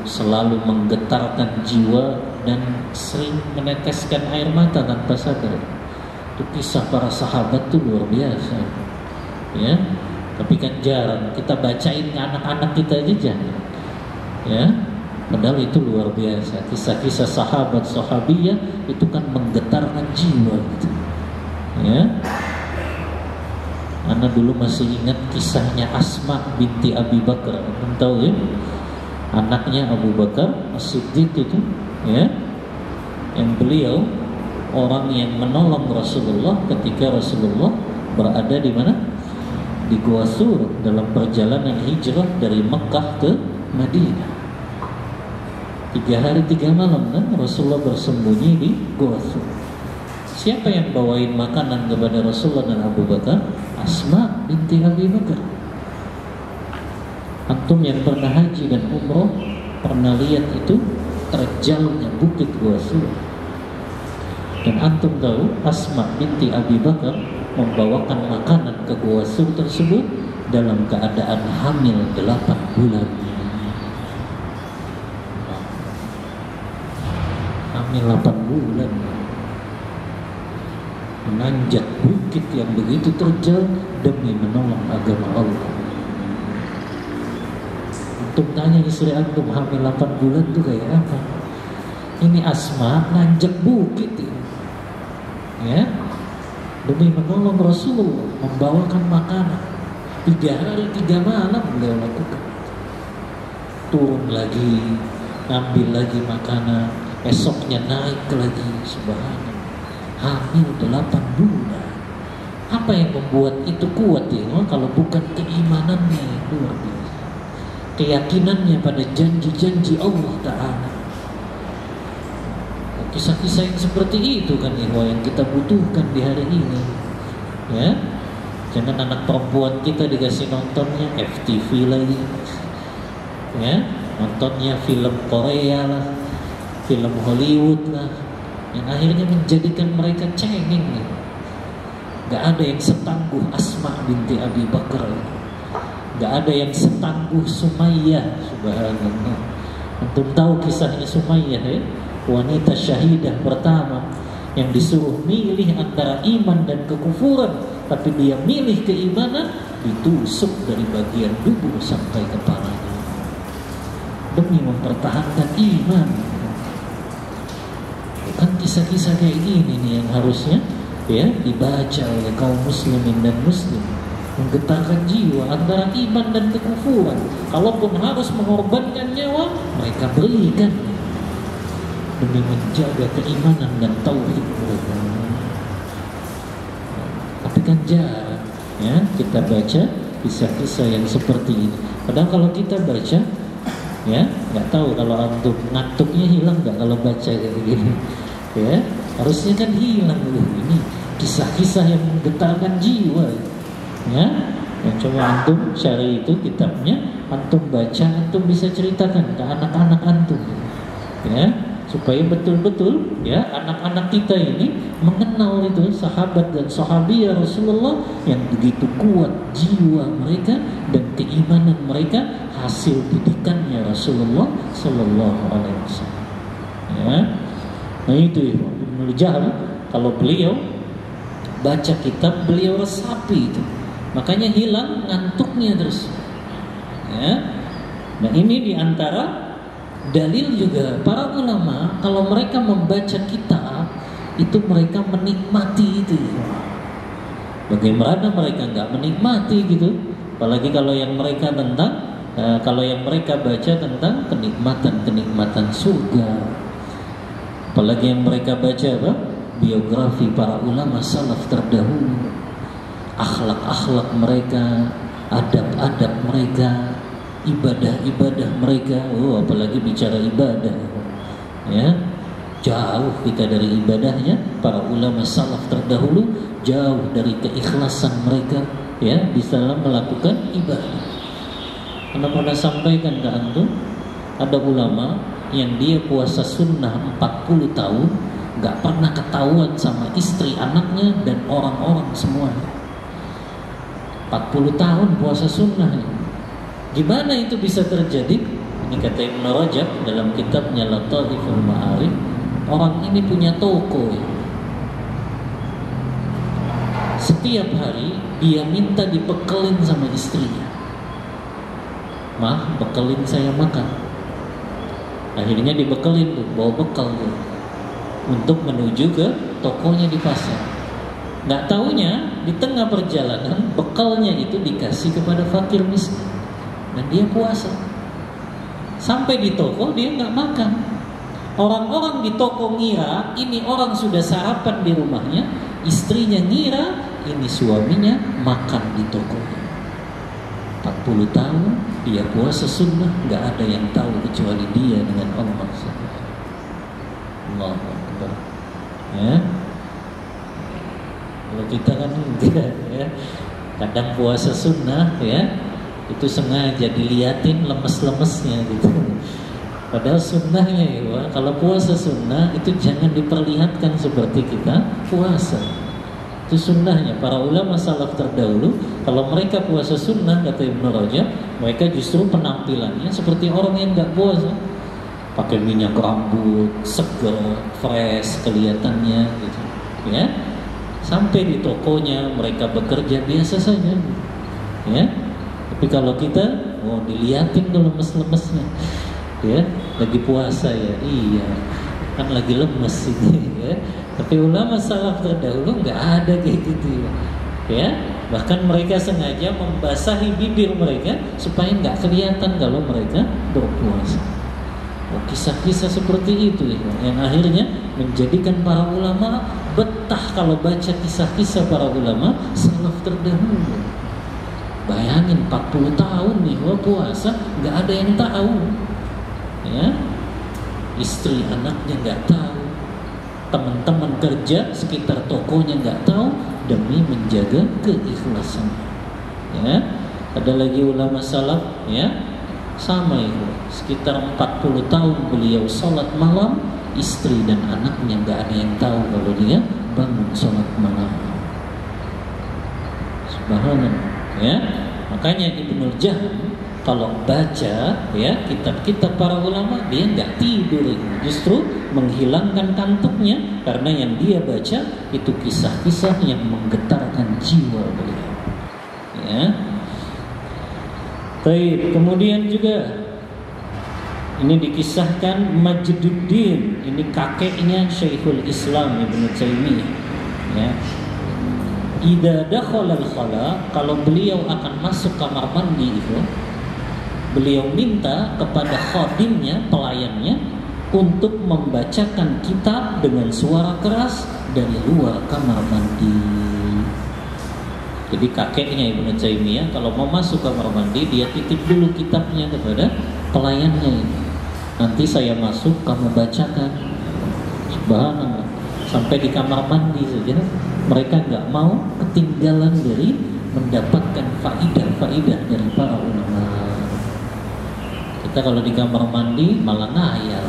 selalu menggetarkan jiwa dan sering meneteskan air mata tanpa sadar. Itu kisah para sahabat itu luar biasa, ya. Tapi kan jarang kita bacain ke anak-anak kita aja, jangan, ya. Padahal itu luar biasa. Kisah-kisah sahabat sahabiyah itu kan menggetarkan jiwa, gitu, ya. Anak dulu masih ingat kisahnya Asma binti Abi Bakar, kamu tahu, ya? Anaknya Abu Bakar As-Siddiq itu, ya, yang beliau orang yang menolong Rasulullah ketika Rasulullah berada di mana? Di Gua Sur dalam perjalanan hijrah dari Mekah ke Madinah. 3 hari 3 malam kan Rasulullah bersembunyi di Gua Sur. Siapa yang bawain makanan kepada Rasulullah dan Abu Bakar? Asma binti Abi Bakar. Antum yang pernah haji dan umroh pernah lihat itu terjalnya bukit Gua Sur. Dan antum tahu Asma binti Abi Bakar membawakan makanan ke Gua Sur tersebut dalam keadaan hamil 8 bulan. Hamil 8 bulan, menanjak bukit yang begitu terjal demi menolong agama Allah. Antum tanya istri antum hamil 8 bulan itu kayak apa? Ini Asma nanjak bukit ini, ya, demi menolong Rasulullah, membawakan makanan. 3 hari 3 malam beliau lakukan. Turun lagi, ambil lagi makanan, esoknya naik lagi, subhanallah. Hamil 8 bulan. Apa yang membuat itu kuat ya? Kalau bukan keimanannya yang luar biasa, keyakinannya pada janji-janji Allah Ta'ala. Kisah-kisah yang seperti itu kan yang kita butuhkan di hari ini ya. Jangan anak perempuan kita dikasih nontonnya FTV lagi ya, nontonnya film Korea lah, film Hollywood lah, yang akhirnya menjadikan mereka cengeng ya. Gak ada yang setangguh Asma binti Abi Bakar, gak ada yang setangguh Sumayyah. Subhanallah, antum tahu kisahnya Sumayyah ya? Wanita syahidah pertama yang disuruh milih antara iman dan kekufuran, tapi dia milih keimanan, ditusuk dari bagian tubuh sampai kepalanya demi mempertahankan iman. Bukan kisah-kisah kayak gini nih yang harusnya ya dibaca oleh kaum muslimin dan muslim, menggetarkan jiwa antara iman dan kekufuran. Kalaupun harus mengorbankan nyawa, mereka berikan demi menjaga keimanan dan tauhid mereka. Tapi kan jarang ya kita baca kisah-kisah yang seperti ini. Padahal kalau kita baca ya, nggak tahu kalau antum ngantuknya hilang nggak kalau baca kayak gini ya. Harusnya kan hilang loh, ini kisah-kisah yang menggetarkan jiwa ya. Yang coba antum cari itu kitabnya, antum baca, antum bisa ceritakan ke anak-anak antum ya, supaya betul-betul ya anak-anak kita ini mengenal itu sahabat dan sahabiah Rasulullah yang begitu kuat jiwa mereka dan keimanan mereka hasil didikannya Rasulullah Sallallahu Alaihi Wasallam ya. Nah itu Ibnu Jahal, kalau beliau baca kitab beliau resapi itu, makanya hilang ngantuknya terus ya. Nah ini diantara dalil juga para ulama kalau mereka membaca kitab itu mereka menikmati itu. Bagaimana mereka nggak menikmati gitu? Apalagi kalau yang mereka tentang kalau yang mereka baca tentang kenikmatan surga. Apalagi yang mereka baca apa? Biografi para ulama salaf terdahulu, akhlak-akhlak mereka, adab-adab mereka, ibadah-ibadah mereka. Oh, apalagi bicara ibadah ya, jauh kita dari ibadahnya para ulama salaf terdahulu, jauh dari keikhlasan mereka ya di dalam melakukan ibadah. Anda pernah sampaikan ke antum, ada ulama yang dia puasa sunnah 40 tahun gak pernah ketahuan sama istri, anaknya dan orang-orang semuanya. 40 tahun puasa sunnah. Gimana itu bisa terjadi? Ini kata Ibnu Rajab dalam kitabnya Lataiful Ma'arif. Orang ini punya toko ya. Setiap hari dia minta dibekelin sama istrinya. Mah, bekelin saya makan. Akhirnya dibekelin tuh, bawa bekal tuh, untuk menuju ke tokonya di pasar. Nggak taunya di tengah perjalanan bekalnya itu dikasih kepada fakir miskin. Dan dia puasa. Sampai di toko dia nggak makan. Orang-orang di toko ngira ini orang sudah sarapan di rumahnya, istrinya ngira ini suaminya makan di tokonya. 40 tahun dia puasa sunnah, nggak ada yang tahu kecuali dia dengan Allah. Allahu Akbar. Ya. Kalau kita kan enggak ya. Kadang puasa sunnah ya, itu sengaja diliatin lemes-lemesnya gitu. Padahal sunnahnya ya, kalau puasa sunnah itu jangan diperlihatkan seperti kita puasa. Itu sunnahnya. Para ulama salaf terdahulu kalau mereka puasa sunnah, kata Ibnu Rajab, mereka justru penampilannya seperti orang yang nggak puasa, pakai minyak rambut, seger, fresh kelihatannya gitu ya. Sampai di tokonya mereka bekerja biasa saja ya. Tapi kalau kita dilihatin tuh lemes-lemesnya ya, lagi puasa ya, iya kan lagi lemes ini ya. Tapi ulama salaf terdahulu nggak ada kayak gitu ya. Bahkan mereka sengaja membasahi bibir mereka supaya nggak kelihatan kalau mereka berpuasa. Kisah-kisah seperti itu ya, yang akhirnya menjadikan para ulama betah kalau baca kisah-kisah para ulama salaf terdahulu. Bayangin 40 tahun nih puasa nggak ada yang tahu, ya, istri anaknya nggak tahu, teman-teman kerja sekitar tokonya nggak tahu, demi menjaga keikhlasan. Ya, ada lagi ulama salaf, ya, sama itu, sekitar 40 tahun beliau sholat malam, istri dan anaknya nggak ada yang tahu kalau dia bangun sholat malam. Subhanallah. Ya, makanya Ibnu Jaham kalau baca, ya, kitab-kitab para ulama, dia nggak tidur, justru menghilangkan kantuknya, karena yang dia baca itu kisah-kisah yang menggetarkan jiwa beliau. Ya. Baik, kemudian juga ini dikisahkan Majduddin, ini kakeknya Syekhul Islam Ibnu Taimiyah, ya. Idza dakhala al-khala, kalau beliau akan masuk kamar mandi itu, beliau minta kepada khadimnya, pelayannya, untuk membacakan kitab dengan suara keras dari luar kamar mandi. Jadi kakeknya Ibnu Taimiyah kalau mau masuk kamar mandi, dia titip dulu kitabnya kepada pelayannya ini. Nanti saya masuk, kamu bacakan. Subhanallah. Sampai di kamar mandi saja mereka nggak mau ketinggalan dari mendapatkan faidah-faidah dari para ulama. Kita kalau di kamar mandi malah ngayal,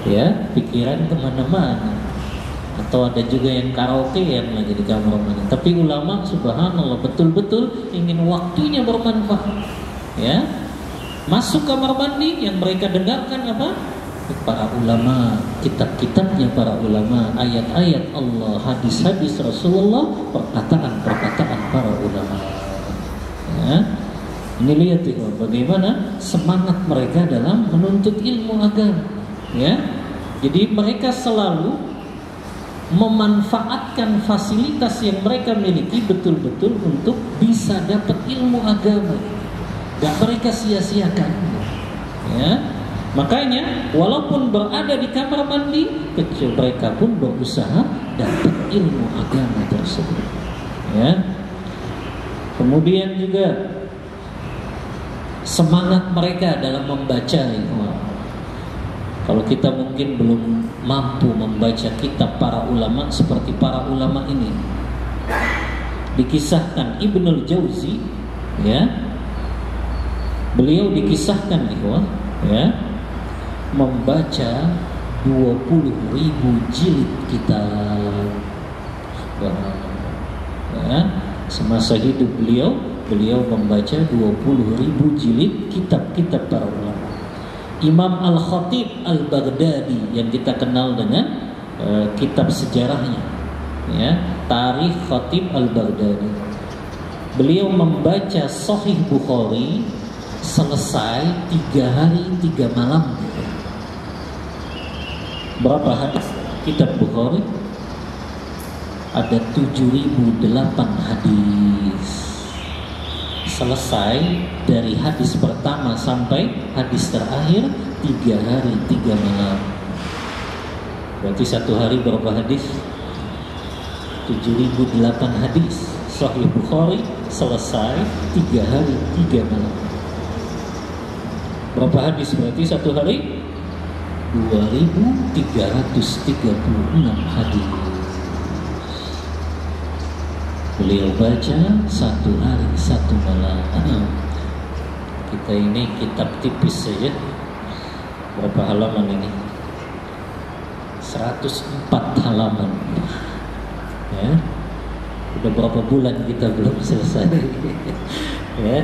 ya, pikiran kemana-mana. Atau ada juga yang karaoke yang lagi di kamar mandi. Tapi ulama subhanallah betul-betul ingin waktunya bermanfaat, ya. Masuk kamar mandi, yang mereka dengarkan apa? Para ulama, kitab-kitabnya para ulama, ayat-ayat Allah, hadis-hadis Rasulullah, perkataan-perkataan para ulama. Ya. Ini lihat ya, bagaimana semangat mereka dalam menuntut ilmu agama. Ya. Jadi mereka selalu memanfaatkan fasilitas yang mereka miliki betul-betul untuk bisa dapat ilmu agama. Gak mereka sia-siakan. Ya. Makanya walaupun berada di kamar mandi, kecil mereka pun berusaha dapat ilmu agama tersebut. Ya. Kemudian juga semangat mereka dalam membaca itu. Kalau kita mungkin belum mampu membaca kitab para ulama seperti para ulama ini, dikisahkan Ibnul Jauzi, ya, beliau dikisahkan ya, membaca 20.000 jilid kitab. Ya, semasa hidup beliau membaca 20.000 jilid kitab-kitab para ulama. Imam Al-Khatib Al-Baghdadi yang kita kenal dengan kitab sejarahnya, ya, Tarikh Khatib Al-Baghdadi. Beliau membaca Sahih Bukhari selesai 3 hari 3 malam. Berapa hadis kitab Bukhari? Ada 7.008 hadis. Selesai dari hadis pertama sampai hadis terakhir 3 hari 3 malam. Berarti 1 hari berapa hadis? 7.008 hadis Sahih Bukhari selesai 3 hari 3 malam. Berapa hadis berarti 1 hari? 2.336 hadis. Beliau baca 1 hari 1 malam. Kita ini kitab tipis saja. Berapa halaman ini? 104 halaman. Ya. Udah berapa bulan kita belum selesai. Ya.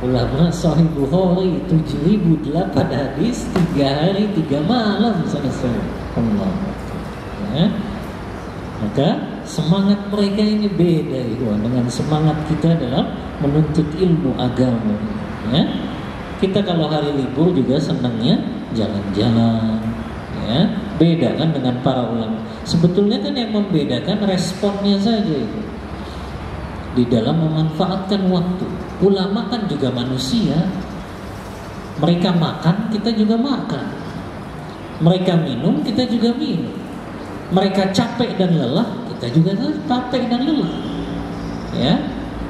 Ulama Sahih Bukhari 7.008 hadis 3 hari 3 malam selesai. Allah. Ya. Maka semangat mereka ini beda dengan semangat kita dalam menuntut ilmu agama. Ya. Kita kalau hari libur juga senangnya jalan-jalan. Ya. Beda kan dengan para ulama. Sebetulnya kan yang membedakan responnya saja itu. Di dalam memanfaatkan waktu. Ulama kan juga manusia. Mereka makan, kita juga makan. Mereka minum, kita juga minum. mereka capek dan lelah, kita juga capek dan lelah. Ya,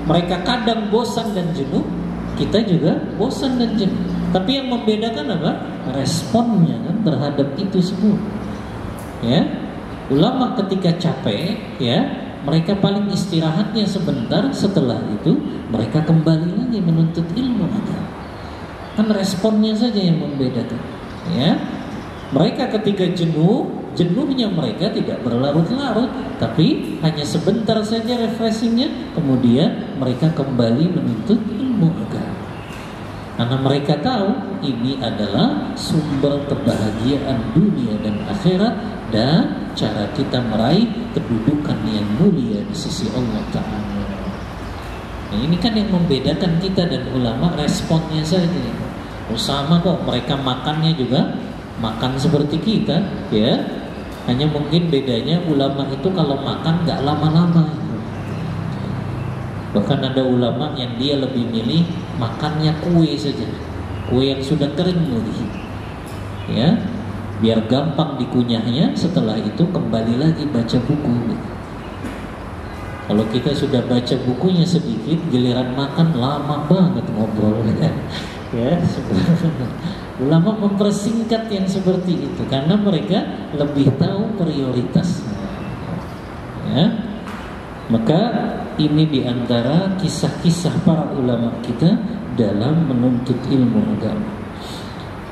mereka kadang bosan dan jenuh, kita juga bosan dan jenuh. Tapi yang membedakan apa? Responnya kan terhadap itu semua. Ya, ulama ketika capek, ya, mereka paling istirahatnya sebentar. Setelah itu mereka kembali lagi menuntut ilmu agama. Kan responnya saja yang membedakan. Ya, mereka ketika jenuhnya mereka tidak berlarut-larut, tapi hanya sebentar saja refreshingnya, kemudian mereka kembali menuntut ilmu agama. Karena mereka tahu ini adalah sumber kebahagiaan dunia dan akhirat, dan cara kita meraih kedudukan yang mulia di sisi Allah Ta'ala. Nah, ini kan yang membedakan kita dan ulama, responnya saja. Sama kok, mereka makannya juga makan seperti kita, ya. Hanya mungkin bedanya ulama itu kalau makan nggak lama-lama. Bahkan ada ulama yang dia lebih milih makannya kue saja, kue yang sudah kering lagi, ya, biar gampang dikunyahnya. Setelah itu kembali lagi baca buku. Kalau kita sudah baca bukunya sedikit, giliran makan lama banget ngobrol, ya. Ulama mempersingkat yang seperti itu karena mereka lebih tahu prioritasnya. Ya. Maka ini diantara kisah-kisah para ulama kita dalam menuntut ilmu agama.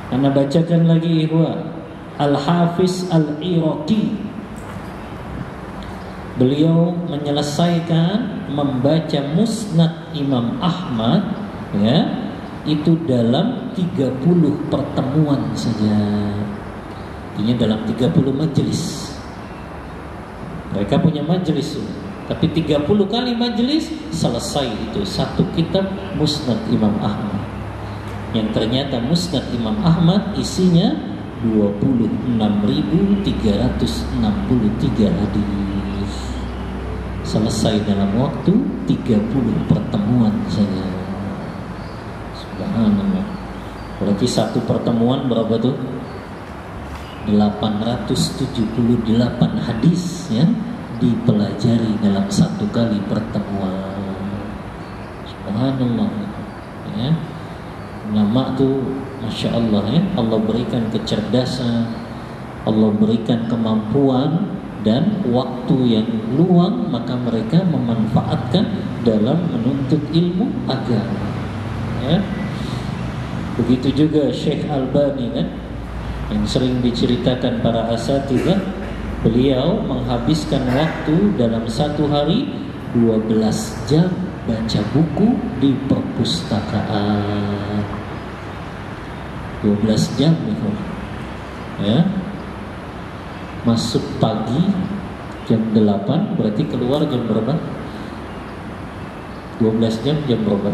Anda bacakan lagi, Ikhwan. Al-Hafiz Al-Iraqi, beliau menyelesaikan membaca Musnad Imam Ahmad, ya, itu dalam 30 pertemuan saja. Artinya dalam 30 majelis. Mereka punya majelis, tapi 30 kali majelis selesai itu satu kitab Musnad Imam Ahmad. Yang ternyata Musnad Imam Ahmad isinya 26.363 hadis. Selesai dalam waktu 30 pertemuan saja. Subhanallah. Berarti satu pertemuan berapa tuh? 878 hadis yang dipelajari dalam satu kali pertemuan. Subhanallah. Ya. Ulama tuh Masya Allah, ya. Allah berikan kecerdasan, Allah berikan kemampuan dan waktu yang luang, maka mereka memanfaatkan dalam menuntut ilmu agama. Ya. Begitu juga Syekh Albani, kan, yang sering diceritakan para asatidz, beliau menghabiskan waktu dalam satu hari 12 jam baca buku di perpustakaan. 12 jam itu, ya. Masuk pagi jam 8, berarti keluar jam berapa? 12 jam berapa?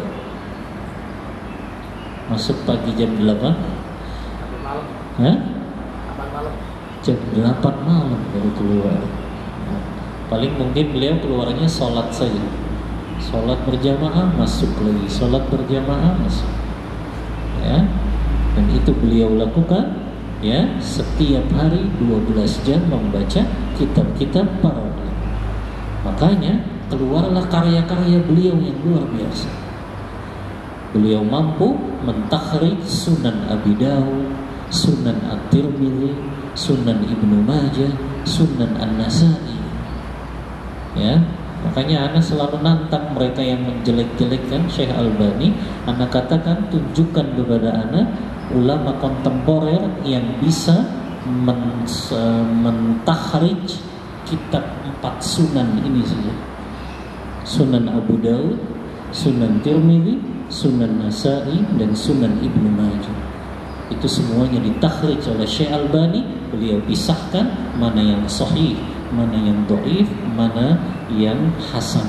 Masuk pagi jam 8, Hah? Jam 8 malam baru keluar. Paling mungkin beliau keluarnya sholat saja, sholat berjamaah masuk lagi, sholat berjamaah masuk, ya. Dan itu beliau lakukan, ya, setiap hari 12 jam membaca kitab-kitab para ulama. Makanya keluarlah karya-karya beliau yang luar biasa. Beliau mampu mentakhrij Sunan Abi Dawud, Sunan At-Tirmidzi, Sunan Ibnu Majah, Sunan An-Nasa'i. Ya, makanya ana selalu nantang mereka yang menjelek-jelekkan Syekh Albani. Ana katakan, tunjukkan kepada ana ulama kontemporer yang bisa mentakhrij kitab 4 sunan ini saja. Sunan Abu Dawud, Sunan Tirmidzi, Sunan Nasa'i, dan Sunan Ibnu Majah. Itu semuanya ditakhrij oleh Syekh Albani. Beliau pisahkan mana yang sahih, mana yang dhaif, mana yang hasan.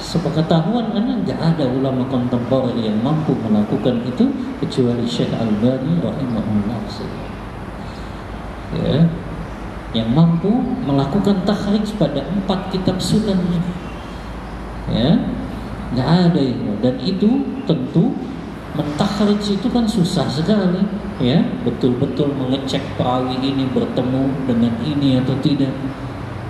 Sepengetahuan anda, nggak ada ulama kontemporer yang mampu melakukan itu kecuali Syekh Albani rahimahullah. Ya, yang mampu melakukan takhrij pada 4 kitab sunan ini. Ya, nggak ada itu. Dan itu tentu mentakhrij makhraj itu kan susah sekali, ya, betul-betul mengecek perawi ini bertemu dengan ini atau tidak.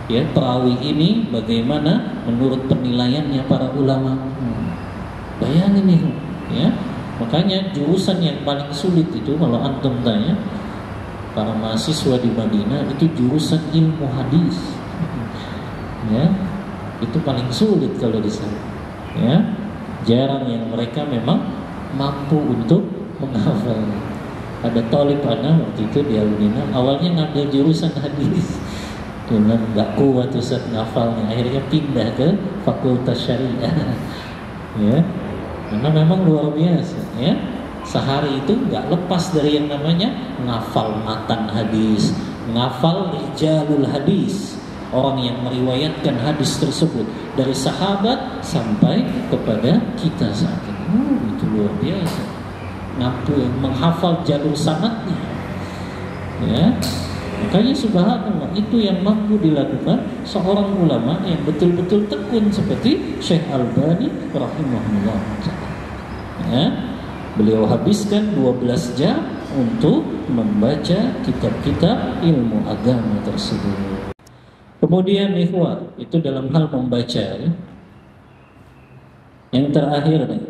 Ya, perawi ini bagaimana menurut penilaiannya para ulama. Bayangin nih, ya. Makanya jurusan yang paling sulit itu kalau antum tanya para mahasiswa di Madinah itu jurusan ilmu hadis. Ya, itu paling sulit kalau di sana. Ya, jarang yang mereka memang mampu untuk menghafal. Ada talib anak waktu itu di Alunina, awalnya ngambil jurusan hadis, cuman nggak kuat Ustaz ngafalnya, akhirnya pindah ke Fakultas Syariah. Ya, karena memang luar biasa. Ya, sehari itu nggak lepas dari yang namanya ngafal matan hadis, ngafal rijalul hadis, orang yang meriwayatkan hadis tersebut dari sahabat sampai kepada kita saat ini. Itu luar biasa. Menghafal jalur sanadnya. Ya. Makanya subhanallah, itu yang mampu dilakukan seorang ulama yang betul-betul tekun seperti Syekh Albani rahimahullah. Ya. Beliau habiskan 12 jam untuk membaca kitab-kitab ilmu agama tersebut. Kemudian ikhwah, itu dalam hal membaca, ya. Yang terakhir nih,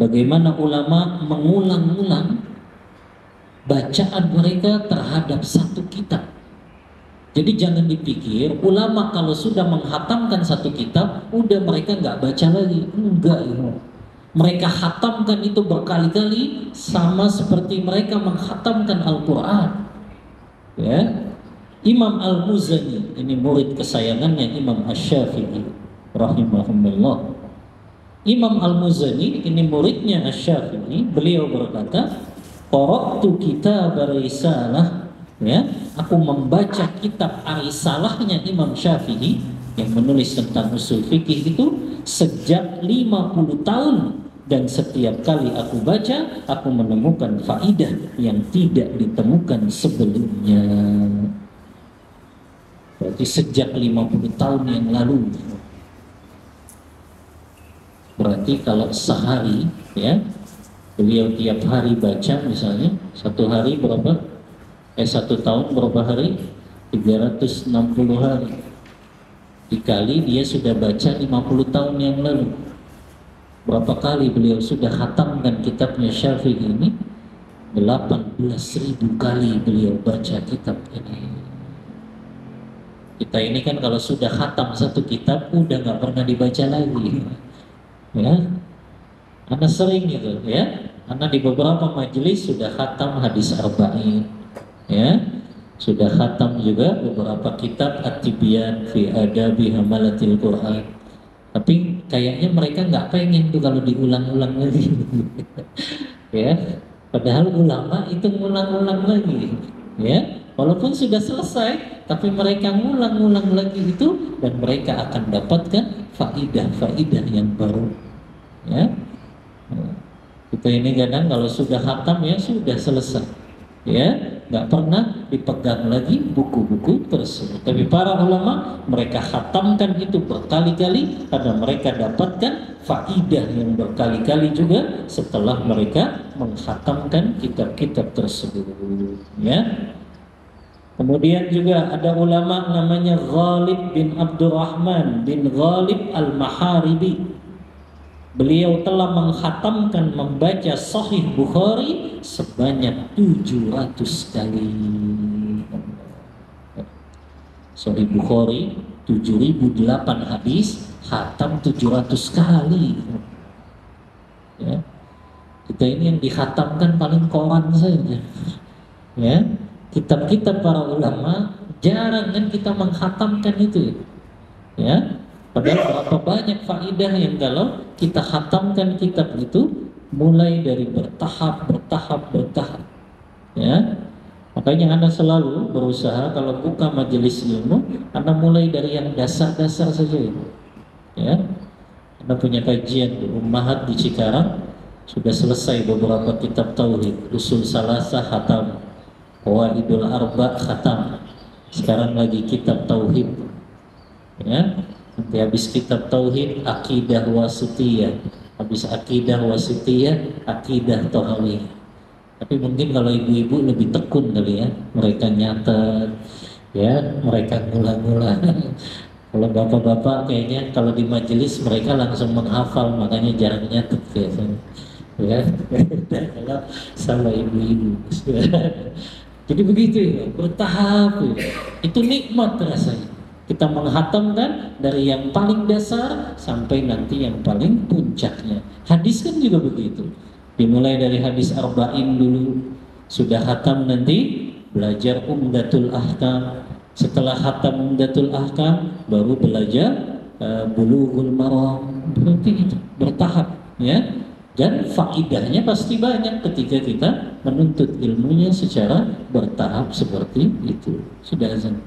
bagaimana ulama mengulang-ulang bacaan mereka terhadap satu kitab. Jadi jangan dipikir ulama kalau sudah menghatamkan satu kitab, udah mereka nggak baca lagi. Enggak, ya. Mereka hatamkan itu berkali-kali, sama seperti mereka menghatamkan Al-Quran. Ya, Imam Al-Muzani, ini murid kesayangannya Imam Asy-Syafi'i rahimahumullah. Imam Al-Muzani ini muridnya Asy-Syafi'i, beliau berkata, qara'tu kitab Risalah, ya, aku membaca kitab Risalahnya Imam Syafi'i yang menulis tentang usul fikih itu sejak 50 tahun, dan setiap kali aku baca aku menemukan faidah yang tidak ditemukan sebelumnya. Berarti sejak 50 tahun yang lalu. Berarti kalau sehari, ya, beliau tiap hari baca, misalnya satu hari berapa? Satu tahun berapa hari? 360 hari. Dikali dia sudah baca 50 tahun yang lalu. Berapa kali beliau sudah khatamkan kitabnya Syafi'i ini? 18.000 kali beliau baca kitab ini. Kita ini kan kalau sudah khatam satu kitab udah nggak pernah dibaca lagi. Ya, Anda sering gitu, ya. Anda di beberapa majelis sudah khatam hadis arba'in, ya, sudah khatam juga beberapa kitab At-Tibyan fi Adabi Hamalatil Quran. Tapi kayaknya mereka nggak pengen tuh kalau diulang-ulang lagi. Ya, padahal ulama itu ngulang-ulang lagi, ya. Walaupun sudah selesai, tapi mereka ngulang-ngulang lagi itu, dan mereka akan dapatkan faidah-faidah yang baru. Ya, kita ini kadang kalau sudah khatam ya sudah selesai, ya, nggak pernah dipegang lagi buku-buku tersebut. Tapi para ulama mereka khatamkan itu berkali-kali karena mereka dapatkan faidah yang berkali-kali juga setelah mereka menghatamkan kitab-kitab tersebut. Ya. Kemudian juga ada ulama namanya Ghalib bin Abdurrahman bin Ghalib Al-Maharibi. Beliau telah menghatamkan membaca Sahih Bukhari sebanyak 700 kali. Sahih Bukhari 7.008 hadis, khatam 700 kali. Ya. Kita ini yang dikhatamkan paling koran saja. Ya. Kitab-kitab para ulama jarang kan kita menghatamkan itu, ya. Padahal berapa banyak faidah yang kalau kita khatamkan kitab itu mulai dari bertahap, ya. Makanya Anda selalu berusaha kalau buka majelis ilmu, Anda mulai dari yang dasar-dasar saja, ya. Anda punya kajian di Ummahat di Cikarang, sudah selesai beberapa kitab tauhid, Usul Salasah khatam, Qawaidul Arba' khatam. Sekarang lagi kitab tauhid. Ya. Nanti habis kitab tauhid, Aqidah Wasithiyah, habis akidah wasitiyah, akidah tohawiyah. Tapi mungkin kalau ibu-ibu lebih tekun kali ya, mereka nyatet, ya mereka ngulang-ngulang. Kalau bapak-bapak kayaknya kalau di majelis mereka langsung menghafal, makanya jarang nyatet biasanya. Ya, kalau sama ibu-ibu. Jadi begitu ya, bertahap ya. Itu nikmat rasanya. Kita menghatamkan dari yang paling dasar sampai nanti yang paling puncaknya. Hadis kan juga begitu. Dimulai dari hadis arba'in dulu, sudah hatam nanti belajar umdatul ahkam. Setelah hatam umdatul ahkam baru belajar bulughul maram. Berarti itu bertahap ya. Dan faidahnya pasti banyak ketika kita menuntut ilmunya secara bertahap seperti itu. Sudah azan.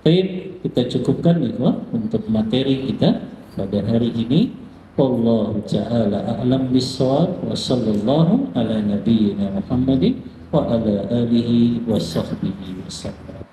Baik, kita cukupkan ya untuk materi kita pada hari ini. Wallahu ta'ala a'lam bis-shawab wa sallallahu ala nabiyyina Muhammadin wa ala alihi wa sahbihi wasallam.